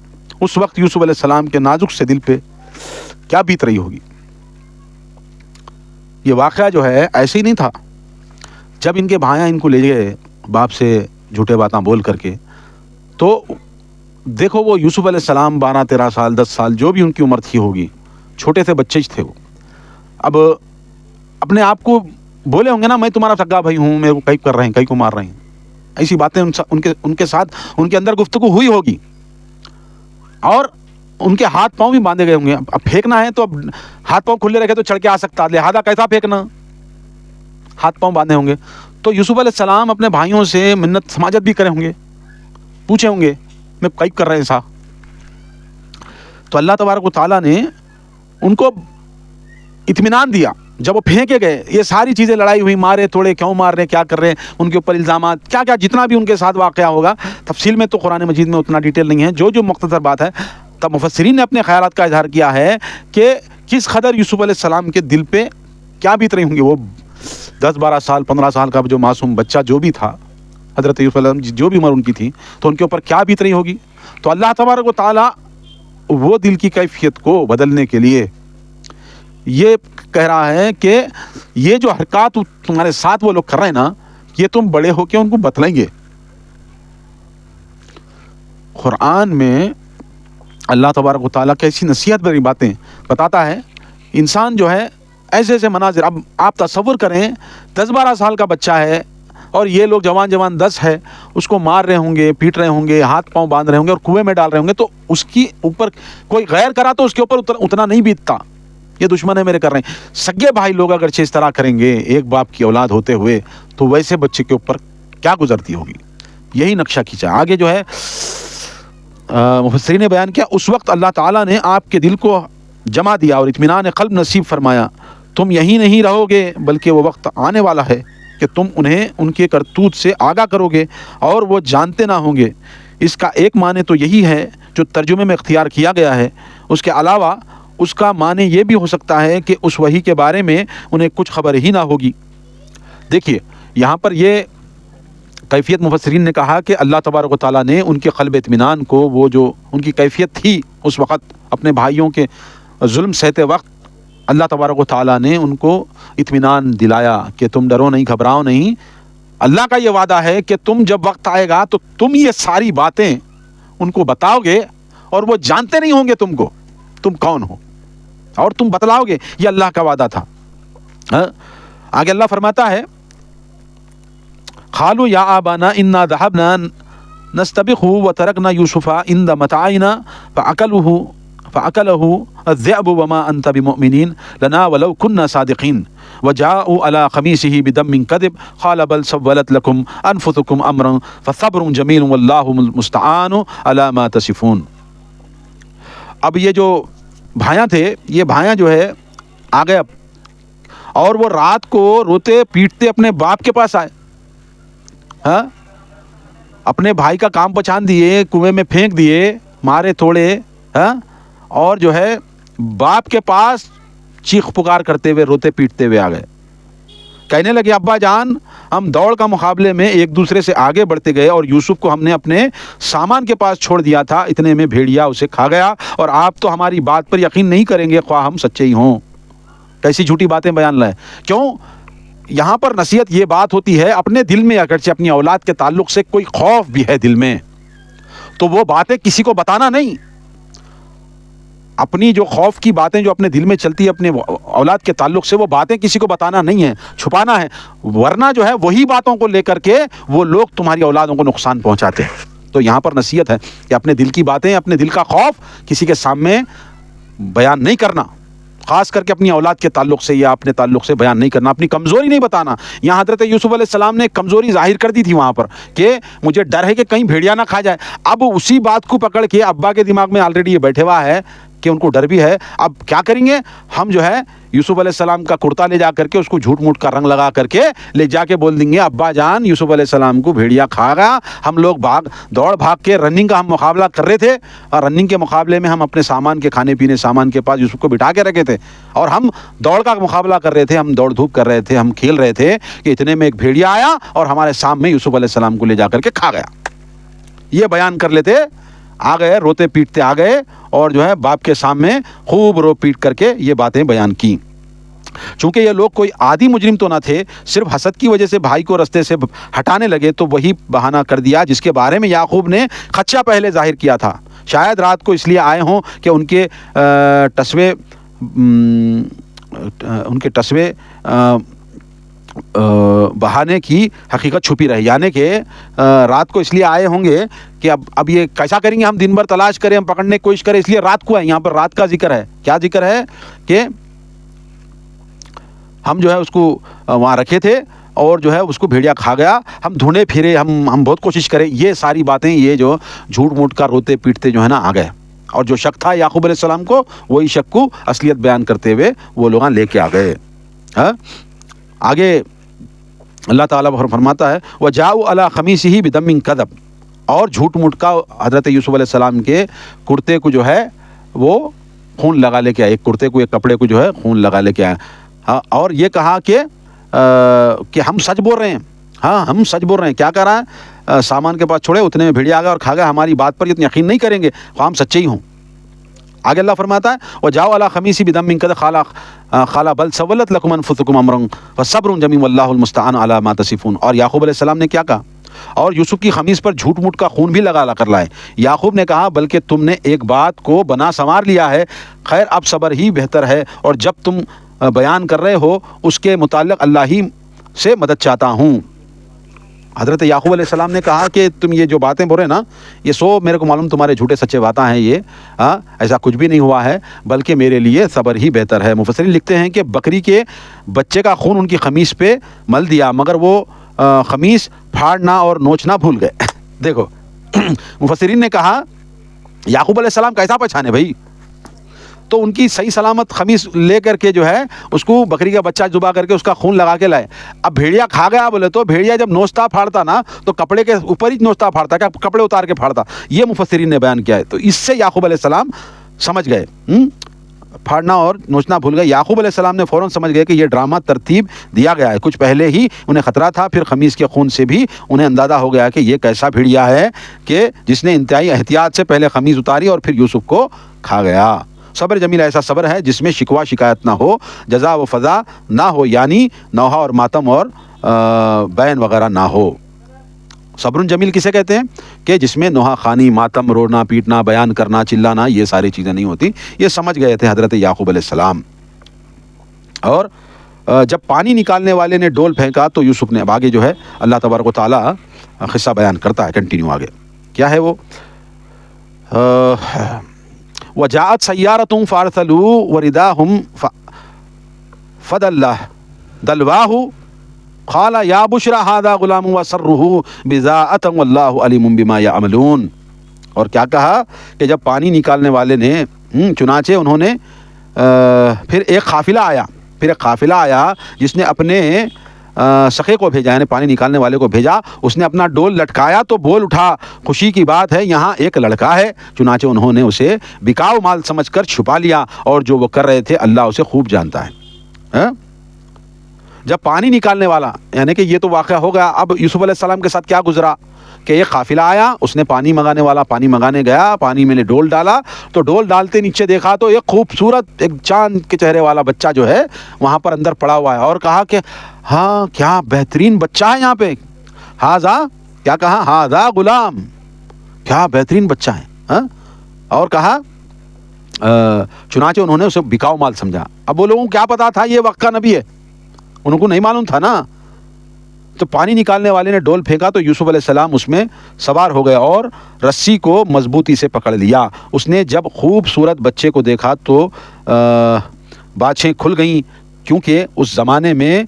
اس وقت یوسف علیہ السلام کے نازک سے دل پہ کیا بیت رہی ہوگی. یہ واقعہ جو ہے ایسے ہی نہیں تھا. جب ان کے بھائیاں ان کو لے گئے باپ سے جھوٹے باتاں بول کر کے, تو دیکھو وہ یوسف علیہ السلام 12-13 سال 10 سال جو بھی ان کی عمر تھی ہوگی, چھوٹے سے بچے تھے وہ. اب اپنے آپ کو بولے ہوں گے نا میں تمہارا سگا بھائی ہوں, میرے کو کئی کر رہے ہیں, کئی کو مار رہے ہیں, ایسی باتیں ان کے ساتھ ان کے اندر گفتگو ہوئی ہوگی. اور ان کے ہاتھ پاؤں بھی باندھے گئے ہوں گے. اب پھینکنا ہے تو اب ہاتھ پاؤں کھلے رکھے تو چڑھ کے آ سکتا, لہذا کیسا پھینکنا, ہاتھ پاؤں باندھے ہوں گے. تو یوسف علیہ السلام اپنے بھائیوں سے منت سماجت بھی کرے ہوں گے, پوچھے ہوں گے میں کئی کر رہے ہیں سا. تو اللہ تبارک و تعالیٰ نے ان کو اطمینان دیا جب وہ پھینکے گئے. یہ ساری چیزیں لڑائی ہوئی, مارے توڑے, کیوں مار رہے, کیا کر رہے ہیں, ان کے اوپر الزامات, کیا کیا جتنا بھی ان کے ساتھ واقعہ ہوگا, تفصیل میں تو قرآن مجید میں اتنا ڈیٹیل نہیں ہے, جو مختصر بات ہے. تب مفسرین نے اپنے خیالات کا اظہار کیا ہے کہ کس قدر یوسف علیہ السلام کے دل پہ کیا بیت رہی ہوں گی. وہ 10-12 سال 15 سال کا جو معصوم بچہ جو بھی تھا, حضرت یوسف علیہ السلام جو بھی عمر ان کی تھی, تو ان کے اوپر کیا بیت رہی ہوگی. تو اللہ تبارک و تعالیٰ وہ دل کی کیفیت کو بدلنے کے لیے یہ کہہ رہا ہے کہ یہ جو حرکات تمہارے ساتھ وہ لوگ کر رہے ہیں نا, یہ تم بڑے ہو کے ان کو بتلائیں گے. قرآن میں اللہ تبارک و تعالیٰ کیسی نصیحت بھری باتیں بتاتا ہے. انسان جو ہے ایسے ایسے مناظر, اب آپ تصور کریں 10-12 سال کا بچہ ہے اور یہ لوگ جوان 10 ہے, اس کو مار رہے ہوں گے, پیٹ رہے ہوں گے, ہاتھ پاؤں باندھ رہے ہوں گے اور کنویں میں ڈال رہے ہوں گے, تو اس کی اوپر کوئی غیر کرا تو اس کے اوپر اتنا نہیں بیتتا. یہ دشمن ہے میرے کر رہے ہیں. سگے بھائی لوگ اگرچہ اس طرح کریں گے ایک باپ کی اولاد ہوتے ہوئے تو ویسے بچے کے اوپر کیا گزرتی ہوگی. یہی نقشہ کھینچا. آگے جو ہے مفسرین نے بیان کیا اس وقت اللہ تعالیٰ نے آپ کے دل کو جمع دیا اور اطمینان قلب نصیب فرمایا. تم یہی نہیں رہو گے بلکہ وہ وقت آنے والا ہے کہ تم انہیں ان کے کرتوت سے آگاہ کرو گے اور وہ جانتے نہ ہوں گے. اس کا ایک معنی تو یہی ہے جو ترجمے میں اختیار کیا گیا ہے. اس کے علاوہ اس کا معنی یہ بھی ہو سکتا ہے کہ اس وحی کے بارے میں انہیں کچھ خبر ہی نہ ہوگی. دیکھیے یہاں پر یہ کیفیت مفسرین نے کہا کہ اللہ تبارک و تعالیٰ نے ان کے قلب اطمینان کو وہ جو ان کی کیفیت تھی اس وقت اپنے بھائیوں کے ظلم سہتے وقت اللہ تبارک و تعالیٰ نے ان کو اطمینان دلایا کہ تم ڈرو نہیں گھبراؤ نہیں. اللہ کا یہ وعدہ ہے کہ تم جب وقت آئے گا تو تم یہ ساری باتیں ان کو بتاؤ گے اور وہ جانتے نہیں ہوں گے تم کو تم کون ہو اور تم بتلاؤ گے. یہ اللہ کا وعدہ تھا. آگے اللہ فرماتا ہے قالوا یا آبانا انا ذهبنا نستبق وتركنا يوسف عند متاعنا فأكله الذئب وما أنت بمؤمنين لنا ولو كنا صادقين وجاءوا على قميصه بدم كذب قال بل سولت لكم أنفسكم أمرا فصبر جميل والله المستعان على ما تصفون. اب یہ جو بھائیاں تھے یہ بھائیاں جو ہے آ گئے اور وہ رات کو روتے پیٹتے اپنے باپ کے پاس آئے. ہاں اپنے بھائی کا کام پہچان دیے کنویں میں پھینک دیے مارے توڑے ہاں اور جو ہے باپ کے پاس چیخ پکار کرتے ہوئے روتے پیٹتے ہوئے آ گئے. کہنے لگے ابا جان ہم دوڑ کا مقابلے میں ایک دوسرے سے آگے بڑھتے گئے اور یوسف کو ہم نے اپنے سامان کے پاس چھوڑ دیا تھا اتنے میں بھیڑیا اسے کھا گیا اور آپ تو ہماری بات پر یقین نہیں کریں گے خواہ ہم سچے ہی ہوں. کیسی جھوٹی باتیں بیان لائے. کیوں یہاں پر نصیحت یہ بات ہوتی ہے اپنے دل میں اگرچہ اپنی اولاد کے تعلق سے کوئی خوف بھی ہے دل میں تو وہ باتیں کسی کو بتانا نہیں. اپنی جو خوف کی باتیں جو اپنے دل میں چلتی ہے اپنے اولاد کے تعلق سے وہ باتیں کسی کو بتانا نہیں ہے چھپانا ہے ورنہ جو ہے وہی باتوں کو لے کر کے وہ لوگ تمہاری اولادوں کو نقصان پہنچاتے ہیں. تو یہاں پر نصیحت ہے کہ اپنے دل کی باتیں اپنے دل کا خوف کسی کے سامنے بیان نہیں کرنا خاص کر کے اپنی اولاد کے تعلق سے یا اپنے تعلق سے بیان نہیں کرنا اپنی کمزوری نہیں بتانا. یہاں حضرت یوسف علیہ السلام نے کمزوری ظاہر کر دی تھی وہاں پر کہ مجھے ڈر ہے کہ کہیں بھیڑیا نہ کھا جائے. اب اسی بات کو پکڑ کے ابا کے دماغ میں آلریڈی یہ بیٹھے ہوا ہے کہ ان کو ڈر بھی ہے. اب کیا کریں گے ہم جو ہے یوسف علیہ السلام کا کرتا لے جا کر کے اس کو جھوٹ موٹ کا رنگ لگا کر کے لے جا کے بول دیں گے ابا جان یوسف علیہ السلام کو بھیڑیا کھا گیا ہم لوگ دوڑ بھاگ کے رننگ کا ہم مقابلہ کر رہے تھے اور رننگ کے مقابلے میں ہم اپنے سامان کے کھانے پینے سامان کے پاس یوسف کو بٹھا کے رکھے تھے اور ہم دوڑ کا مقابلہ کر رہے تھے ہم دوڑ دھوپ کر رہے تھے ہم کھیل رہے تھے کہ اتنے میں ایک بھیڑیا آیا اور ہمارے سامنے یوسف علیہ السلام کو لے جا کر کے کھا گیا. یہ بیان کر لیتے آ گئے روتے پیٹتے آ گئے اور جو ہے باپ کے سامنے خوب رو پیٹ کر کے یہ باتیں بیان کی. چونکہ یہ لوگ کوئی عادی مجرم تو نہ تھے صرف حسد کی وجہ سے بھائی کو رستے سے ہٹانے لگے تو وہی بہانہ کر دیا جس کے بارے میں یعقوب نے خدشہ پہلے ظاہر کیا تھا. شاید رات کو اس لیے آئے ہوں کہ ان کے ٹسوے بہانے کی حقیقت چھپی رہی یعنی کہ رات کو اس لیے آئے ہوں گے کہ اب یہ کیسا کریں گے ہم دن بھر تلاش کریں ہم پکڑنے کی کوشش کریں اس لیے رات کو آئے. یہاں پر رات کا ذکر ہے. کیا ذکر ہے کہ ہم جو ہے اس کو وہاں رکھے تھے اور جو ہے اس کو بھیڑیا کھا گیا ہم ڈھونڈے پھرے ہم بہت کوشش کریں. یہ ساری باتیں یہ جو جھوٹ موٹ کا روتے پیٹتے جو ہے نا آ گئے اور جو شک تھا یعقوب علیہ السلام کو وہی شک کو اصلیت بیان کرتے ہوئے وہ لوگ لے کے آ گئے. آگے اللہ تعالیٰ فرماتا ہے وَجَاءُوا عَلَىٰ قَمِيصِهِ بِدَمٍ كَذَبٍ اور جھوٹ موٹ کا حضرت یوسف علیہ السلام کے کرتے کو جو ہے وہ خون لگا لے کے آئے. ایک کرتے کو ایک کپڑے کو جو ہے خون لگا لے کے آئے اور یہ کہا کہ ہم سچ بول رہے ہیں. ہاں ہم سچ بول رہے ہیں. کیا کر رہا ہے سامان کے پاس چھوڑے اتنے میں بھیڑیا آ گیا اور کھا گیا ہماری بات پر اتنا یقین نہیں کریں گے ہم سچے ہی ہوں. آگے اللہ فرماتا ہے وَجَاءُوا عَلَىٰ قَمِيصِهِ بِدَمٍ كَذَبٍ قَالَ بَلْ سَوَّلَتْ لَكُمْ أَنفُسُكُمْ أَمْرًا فَصَبْرٌ جَمِيلٌ وَاللَّهُ الْمُسْتَعَانُ عَلَىٰ مَا تَصِفُونَ. اور یعقوب علیہ السلام نے کیا کہا اور یوسف کی قمیص پر جھوٹ موٹ کا خون بھی لگا کر لائے. یعقوب نے کہا بلکہ تم نے ایک بات کو بنا سنوار لیا ہے خیر اب صبر ہی بہتر ہے اور جب تم بیان کر رہے ہو اس کے متعلق اللہ ہی سے مدد چاہتا ہوں. حضرت یعقوب علیہ السلام نے کہا کہ تم یہ جو باتیں بول رہے نا یہ سو میرے کو معلوم تمہارے جھوٹے سچے باتیں ہیں، یہ ایسا کچھ بھی نہیں ہوا ہے، بلکہ میرے لیے صبر ہی بہتر ہے۔ مفسرین لکھتے ہیں کہ بکری کے بچے کا خون ان کی خمیس پہ مل دیا، مگر وہ خمیس پھاڑنا اور نوچنا بھول گئے۔ دیکھو مفسرین نے کہا یعقوب علیہ السلام کیسا پہچانے بھائی، تو ان کی صحیح سلامت خمیس لے کر کے جو ہے اس کو بکری کا بچہ ذبح کر کے اس کا خون لگا کے لائے۔ اب بھیڑیا کھا گیا بولے تو بھیڑیا جب نوچتا پھاڑتا نا تو کپڑے کے اوپر ہی نوچتا پھاڑتا، کیا کپڑے اتار کے پھاڑتا، یہ مفسرین نے بیان کیا ہے۔ تو اس سے یعقوب علیہ السلام سمجھ گئے، پھاڑنا اور نوچنا بھول گئے۔ یعقوب علیہ السلام نے فوراً سمجھ گئے کہ یہ ڈرامہ ترتیب دیا گیا ہے، کچھ پہلے ہی انہیں خطرہ تھا، پھر خمیس کے خون سے بھی انہیں اندازہ ہو گیا کہ یہ کیسا بھیڑیا ہے کہ جس نے انتہائی احتیاط سے پہلے خمیس اتاری اور پھر یوسف کو کھا گیا۔ صبر جمیل ایسا صبر ہے جس میں شکوہ شکایت نہ ہو، جزا و فضا نہ ہو، یعنی نوحہ اور ماتم اور بین وغیرہ نہ ہو۔ صبر جمیل کسے کہتے ہیں کہ جس میں نوحہ خانی، ماتم، رونا پیٹنا، بیان کرنا، چلانا، یہ ساری چیزیں نہیں ہوتی۔ یہ سمجھ گئے تھے حضرت یعقوب علیہ السلام۔ اور جب پانی نکالنے والے نے ڈول پھینکا تو یوسف نے، اب آگے جو ہے اللہ تبارک و تعالیٰ قصہ بیان کرتا ہے، کنٹینیو آگے کیا ہے وہ، وجاءت سیارة فارسلوا ورداهم فدلواه قال یا بشرى هذا غلام وسره بضاعة والله علیم بما يعملون۔ اور کیا کہا کہ جب پانی نکالنے والے نے چنانچہ انہوں نے پھر ایک قافلہ آیا جس نے اپنے سخے کو بھیجا، یعنی پانی نکالنے والے کو بھیجا، اس نے اپنا ڈول لٹکایا تو بول اٹھا خوشی کی بات ہے یہاں ایک لڑکا ہے، چنانچہ انہوں نے اسے بکاؤ مال سمجھ کر چھپا لیا، اور جو وہ کر رہے تھے اللہ اسے خوب جانتا ہے۔ جب پانی نکالنے والا، یعنی کہ یہ تو واقعہ ہو گیا، اب یوسف علیہ السلام کے ساتھ کیا گزرا کہ ایک قافلہ آیا، اس نے پانی منگانے والا پانی منگانے گیا، پانی میں نے ڈول ڈالا تو ڈول ڈالتے نیچے دیکھا تو ایک خوبصورت ایک چاند کے چہرے والا بچہ جو ہے وہاں پر اندر پڑا ہوا ہے، اور کہا کہ ہاں کیا بہترین بچہ ہے یہاں پہ، ہاذا، کیا کہا، ہاذا غلام، کیا بہترین بچہ ہے، اور کہا چنانچہ انہوں نے اسے بکاؤ مال سمجھا۔ اب وہ لوگوں کو کیا پتا تھا یہ وقت کا نبی ہے، انہوں کو نہیں معلوم تھا نا۔ تو پانی نکالنے والے نے ڈول پھینکا تو یوسف علیہ السلام اس میں سوار ہو گئے اور رسی کو مضبوطی سے پکڑ لیا۔ اس نے جب خوبصورت بچے کو دیکھا تو باچھیں کھل گئیں، کیونکہ اس زمانے میں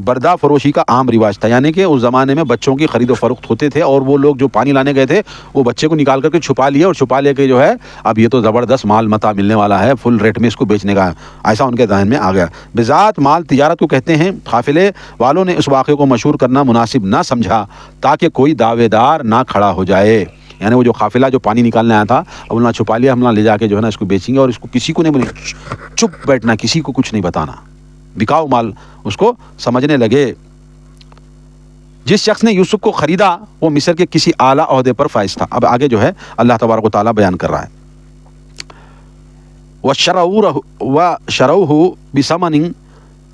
بردہ فروشی کا عام رواج تھا، یعنی کہ اس زمانے میں بچوں کی خرید و فروخت ہوتے تھے، اور وہ لوگ جو پانی لانے گئے تھے وہ بچے کو نکال کر کے چھپا لیے، اور چھپا لے کے جو ہے اب یہ تو زبردست مال متا ملنے والا ہے، فل ریٹ میں اس کو بیچنے کا، ایسا ان کے ذہن میں آ گیا۔ بذات مال تجارت کو کہتے ہیں۔ قافلے والوں نے اس واقعے کو مشہور کرنا مناسب نہ سمجھا تاکہ کوئی دعوے دار نہ کھڑا ہو جائے، یعنی وہ جو قافلہ جو پانی نکالنے آیا تھا اب انہوں نے چھپا لیا، ہم لے جا کے جو ہے نا اس کو بیچیں گے، اور اس کو کسی کو نہیں بولیں، چپ بیٹھنا، کسی کو کچھ نہیں بتانا، بکاؤ مال اس کو سمجھنے لگے۔ جس شخص نے یوسف کو خریدا وہ مصر کے کسی اعلیٰ عہدے پر فائز تھا۔ اب آگے جو ہے اللہ تبارک و تعالیٰ بیان کر رہا ہے، وَشَرَوْهُ بِثَمَنٍ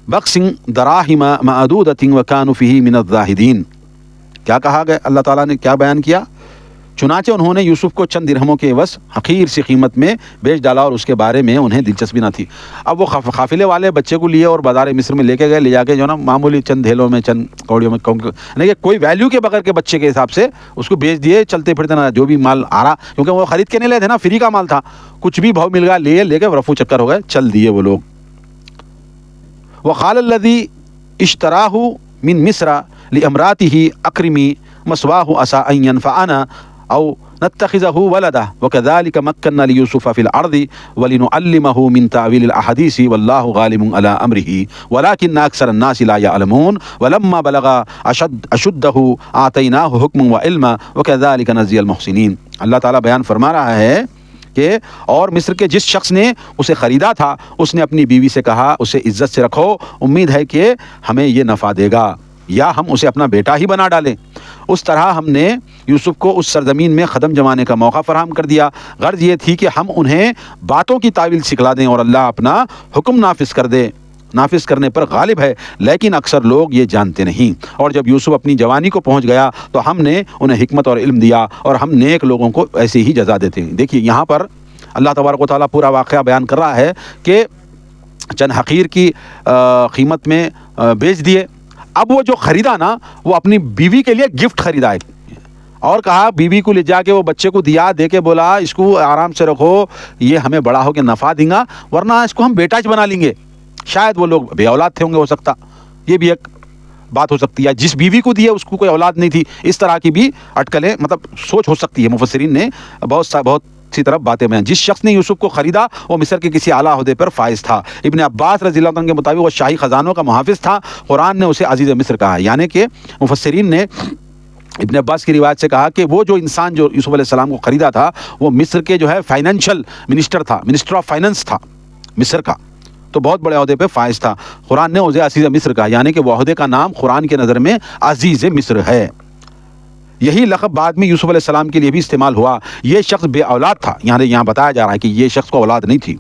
بَخْسٍ دَرَاهِمَ مَعْدُودَةٍ وَكَانُوا فِيهِ مِنَ الزَّاهِدِينَ۔ کیا کہا گیا، اللہ تعالیٰ نے کیا بیان کیا، چنانچہ انہوں نے یوسف کو چند درہموں کے عوض حقیر سی قیمت میں بیچ ڈالا، اور اس کے بارے میں انہیں دلچسپی نہ تھی۔ اب وہ قافلے والے بچے کو لیے اور بازار مصر میں لے کے گئے، لے جا کے جو نا معمولی چند دھیلوں میں، چند کوڑیوں میں، یعنی کہ کوئی ویلیو کے بغیر کے بچے کے حساب سے اس کو بیچ دیے، چلتے پھرتے نہ جو بھی مال آ رہا، کیونکہ وہ خرید کے نہیں لے تھے نا، فری کا مال تھا، کچھ بھی بھاؤ مل گیا لے کے رفو چکر ہو گئے، چل دیے وہ لوگ۔ وقال الذي اشتراه من مصر لامراته اكرمي مثواه عسى ان ينفعنا او نتخذه ولدا وكذلك مكنا ليوسف في الارض ولنعلمه من تاويل الاحاديث والله غالب على امره ولكن اكثر الناس لا يعلمون ولما بلغ اشده اعطيناه حكما وعلما وكذلك نجزي المحسنين۔ اللہ تعالیٰ بیان فرما رہا ہے کہ اور مصر کے جس شخص نے اسے خریدا تھا اس نے اپنی بیوی سے کہا اسے عزت سے رکھو، امید ہے کہ ہمیں یہ نفع دے گا یا ہم اسے اپنا بیٹا ہی بنا ڈالیں۔ اس طرح ہم نے یوسف کو اس سرزمین میں قدم جمانے کا موقع فراہم کر دیا، غرض یہ تھی کہ ہم انہیں باتوں کی تعویل سکھلا دیں اور اللہ اپنا حکم نافذ کر دے، نافذ کرنے پر غالب ہے، لیکن اکثر لوگ یہ جانتے نہیں۔ اور جب یوسف اپنی جوانی کو پہنچ گیا تو ہم نے انہیں حکمت اور علم دیا، اور ہم نیک لوگوں کو ایسے ہی جزا دیتے ہیں۔ دیکھیے یہاں پر اللہ تبارک و تعالیٰ پورا واقعہ بیان کر رہا ہے کہ چند حقیر کی قیمت میں بیچ دیے، اب وہ جو خریدا نا وہ اپنی بیوی کے لیے گفٹ خریدا ہے اور کہا بیوی کو لے جا کے وہ بچے کو دیا, دے کے بولا اس کو آرام سے رکھو, یہ ہمیں بڑا ہو کے نفع دیں گا ورنہ اس کو ہم بیٹا ہی بنا لیں گے. شاید وہ لوگ بے اولاد تھے ہوں گے, ہو سکتا یہ بھی ایک بات ہو سکتی ہے. جس بیوی کو دی ہے اس کو کوئی اولاد نہیں تھی, اس طرح کی بھی اٹکلیں مطلب سوچ ہو سکتی ہے. مفسرین نے بہت سی طرف باتیں بیان. جس شخص نے یوسف کو خریدا وہ مصر کے کسی اعلیٰ عہدے پر فائز تھا. ابن عباس رضی اللہ عنہ کے مطابق وہ شاہی خزانوں کا محافظ تھا. قرآن نے اسے عزیز مصر کہا, یعنی کہ مفسرین نے ابن عباس کی روایت سے کہا کہ وہ جو انسان جو یوسف علیہ السلام کو خریدا تھا وہ مصر کے جو ہے فائنینشل منسٹر تھا, منسٹر آف فائننس تھا مصر کا, تو بہت بڑے عہدے پہ فائز تھا. قرآن نے اسے عزیز مصر کہا, یعنی کہ وہ عہدے کا نام قرآن کے نظر میں عزیز مصر ہے. یہی لقب بعد میں یوسف علیہ السلام کے لیے بھی استعمال ہوا. یہ شخص بے اولاد تھا, یعنی یہاں بتایا جا رہا ہے کہ یہ شخص کو اولاد نہیں تھی.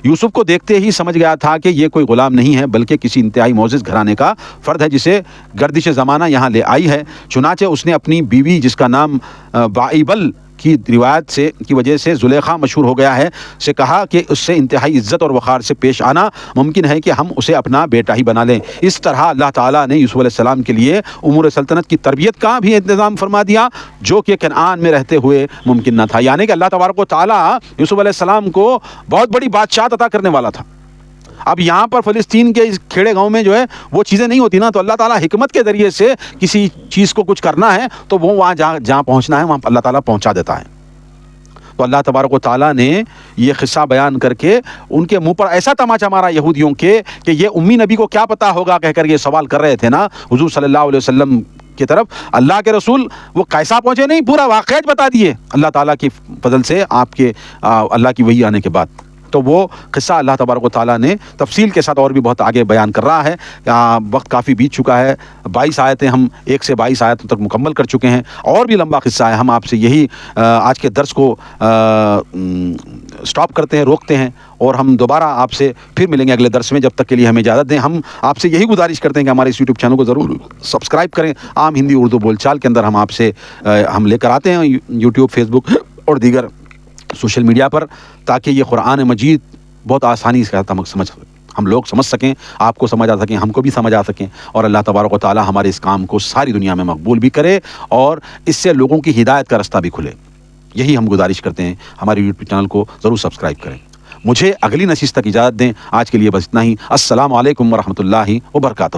یوسف کو دیکھتے ہی سمجھ گیا تھا کہ یہ کوئی غلام نہیں ہے بلکہ کسی انتہائی معزز گھرانے کا فرد ہے جسے گردش زمانہ یہاں لے آئی ہے. چنانچہ اس نے اپنی بیوی جس کا نام بائبل کی روایت سے کی وجہ سے زلیخا مشہور ہو گیا ہے سے کہا کہ اس سے انتہائی عزت اور وقار سے پیش آنا ممکن ہے کہ ہم اسے اپنا بیٹا ہی بنا لیں. اس طرح اللہ تعالیٰ نے یوسف علیہ السلام کے لیے امور سلطنت کی تربیت کا بھی انتظام فرما دیا جو کہ کنعان میں رہتے ہوئے ممکن نہ تھا. یعنی کہ اللہ تبارک و تعالیٰ یوسف علیہ السلام کو بہت بڑی بادشاہت عطا کرنے والا تھا. اب یہاں پر فلسطین کے اس کھیڑے گاؤں میں جو ہے وہ چیزیں نہیں ہوتی نا, تو اللہ تعالیٰ حکمت کے ذریعے سے کسی چیز کو کچھ کرنا ہے تو وہ وہاں جہاں پہنچنا ہے وہاں اللہ تعالیٰ پہنچا دیتا ہے. تو اللہ تبارک و تعالیٰ نے یہ قصہ بیان کر کے ان کے منہ پر ایسا تماچا مارا یہودیوں کے کہ یہ امی نبی کو کیا پتا ہوگا کہہ کر یہ سوال کر رہے تھے نا حضور صلی اللہ علیہ وسلم کی طرف. اللہ کے رسول وہ کیسا پہنچے نہیں, پورا واقعات بتا دیے اللہ تعالیٰ کی فضل سے آپ کے اللہ کی وحی آنے کے بعد. تو وہ قصہ اللہ تبارک و تعالیٰ نے تفصیل کے ساتھ اور بھی بہت آگے بیان کر رہا ہے. وقت کافی بیت چکا ہے, 22 آیتیں ہم 1 سے 22 آیتوں تک مکمل کر چکے ہیں, اور بھی لمبا قصہ ہے. ہم آپ سے یہی آج کے درس کو سٹاپ کرتے ہیں, روکتے ہیں, اور ہم دوبارہ آپ سے پھر ملیں گے اگلے درس میں. جب تک کے لیے ہمیں اجازت دیں. ہم آپ سے یہی گزارش کرتے ہیں کہ ہمارے اس یوٹیوب چینل کو ضرور سبسکرائب کریں. عام ہندی اردو بول چال کے اندر ہم آپ سے ہم لے کر آتے ہیں یوٹیوب, فیس بک اور دیگر سوشل میڈیا پر, تاکہ یہ قرآن مجید بہت آسانی سے ہم لوگ سمجھ سکیں, آپ کو سمجھ آ سکیں, ہم کو بھی سمجھ آ سکیں, اور اللہ تبارک و تعالیٰ ہمارے اس کام کو ساری دنیا میں مقبول بھی کرے اور اس سے لوگوں کی ہدایت کا رستہ بھی کھلے. یہی ہم گزارش کرتے ہیں. ہمارے یوٹیوب چینل کو ضرور سبسکرائب کریں. مجھے اگلی نشست تک اجازت دیں. آج کے لیے بس اتنا ہی. السلام علیکم ورحمۃ اللہ وبرکاتہ.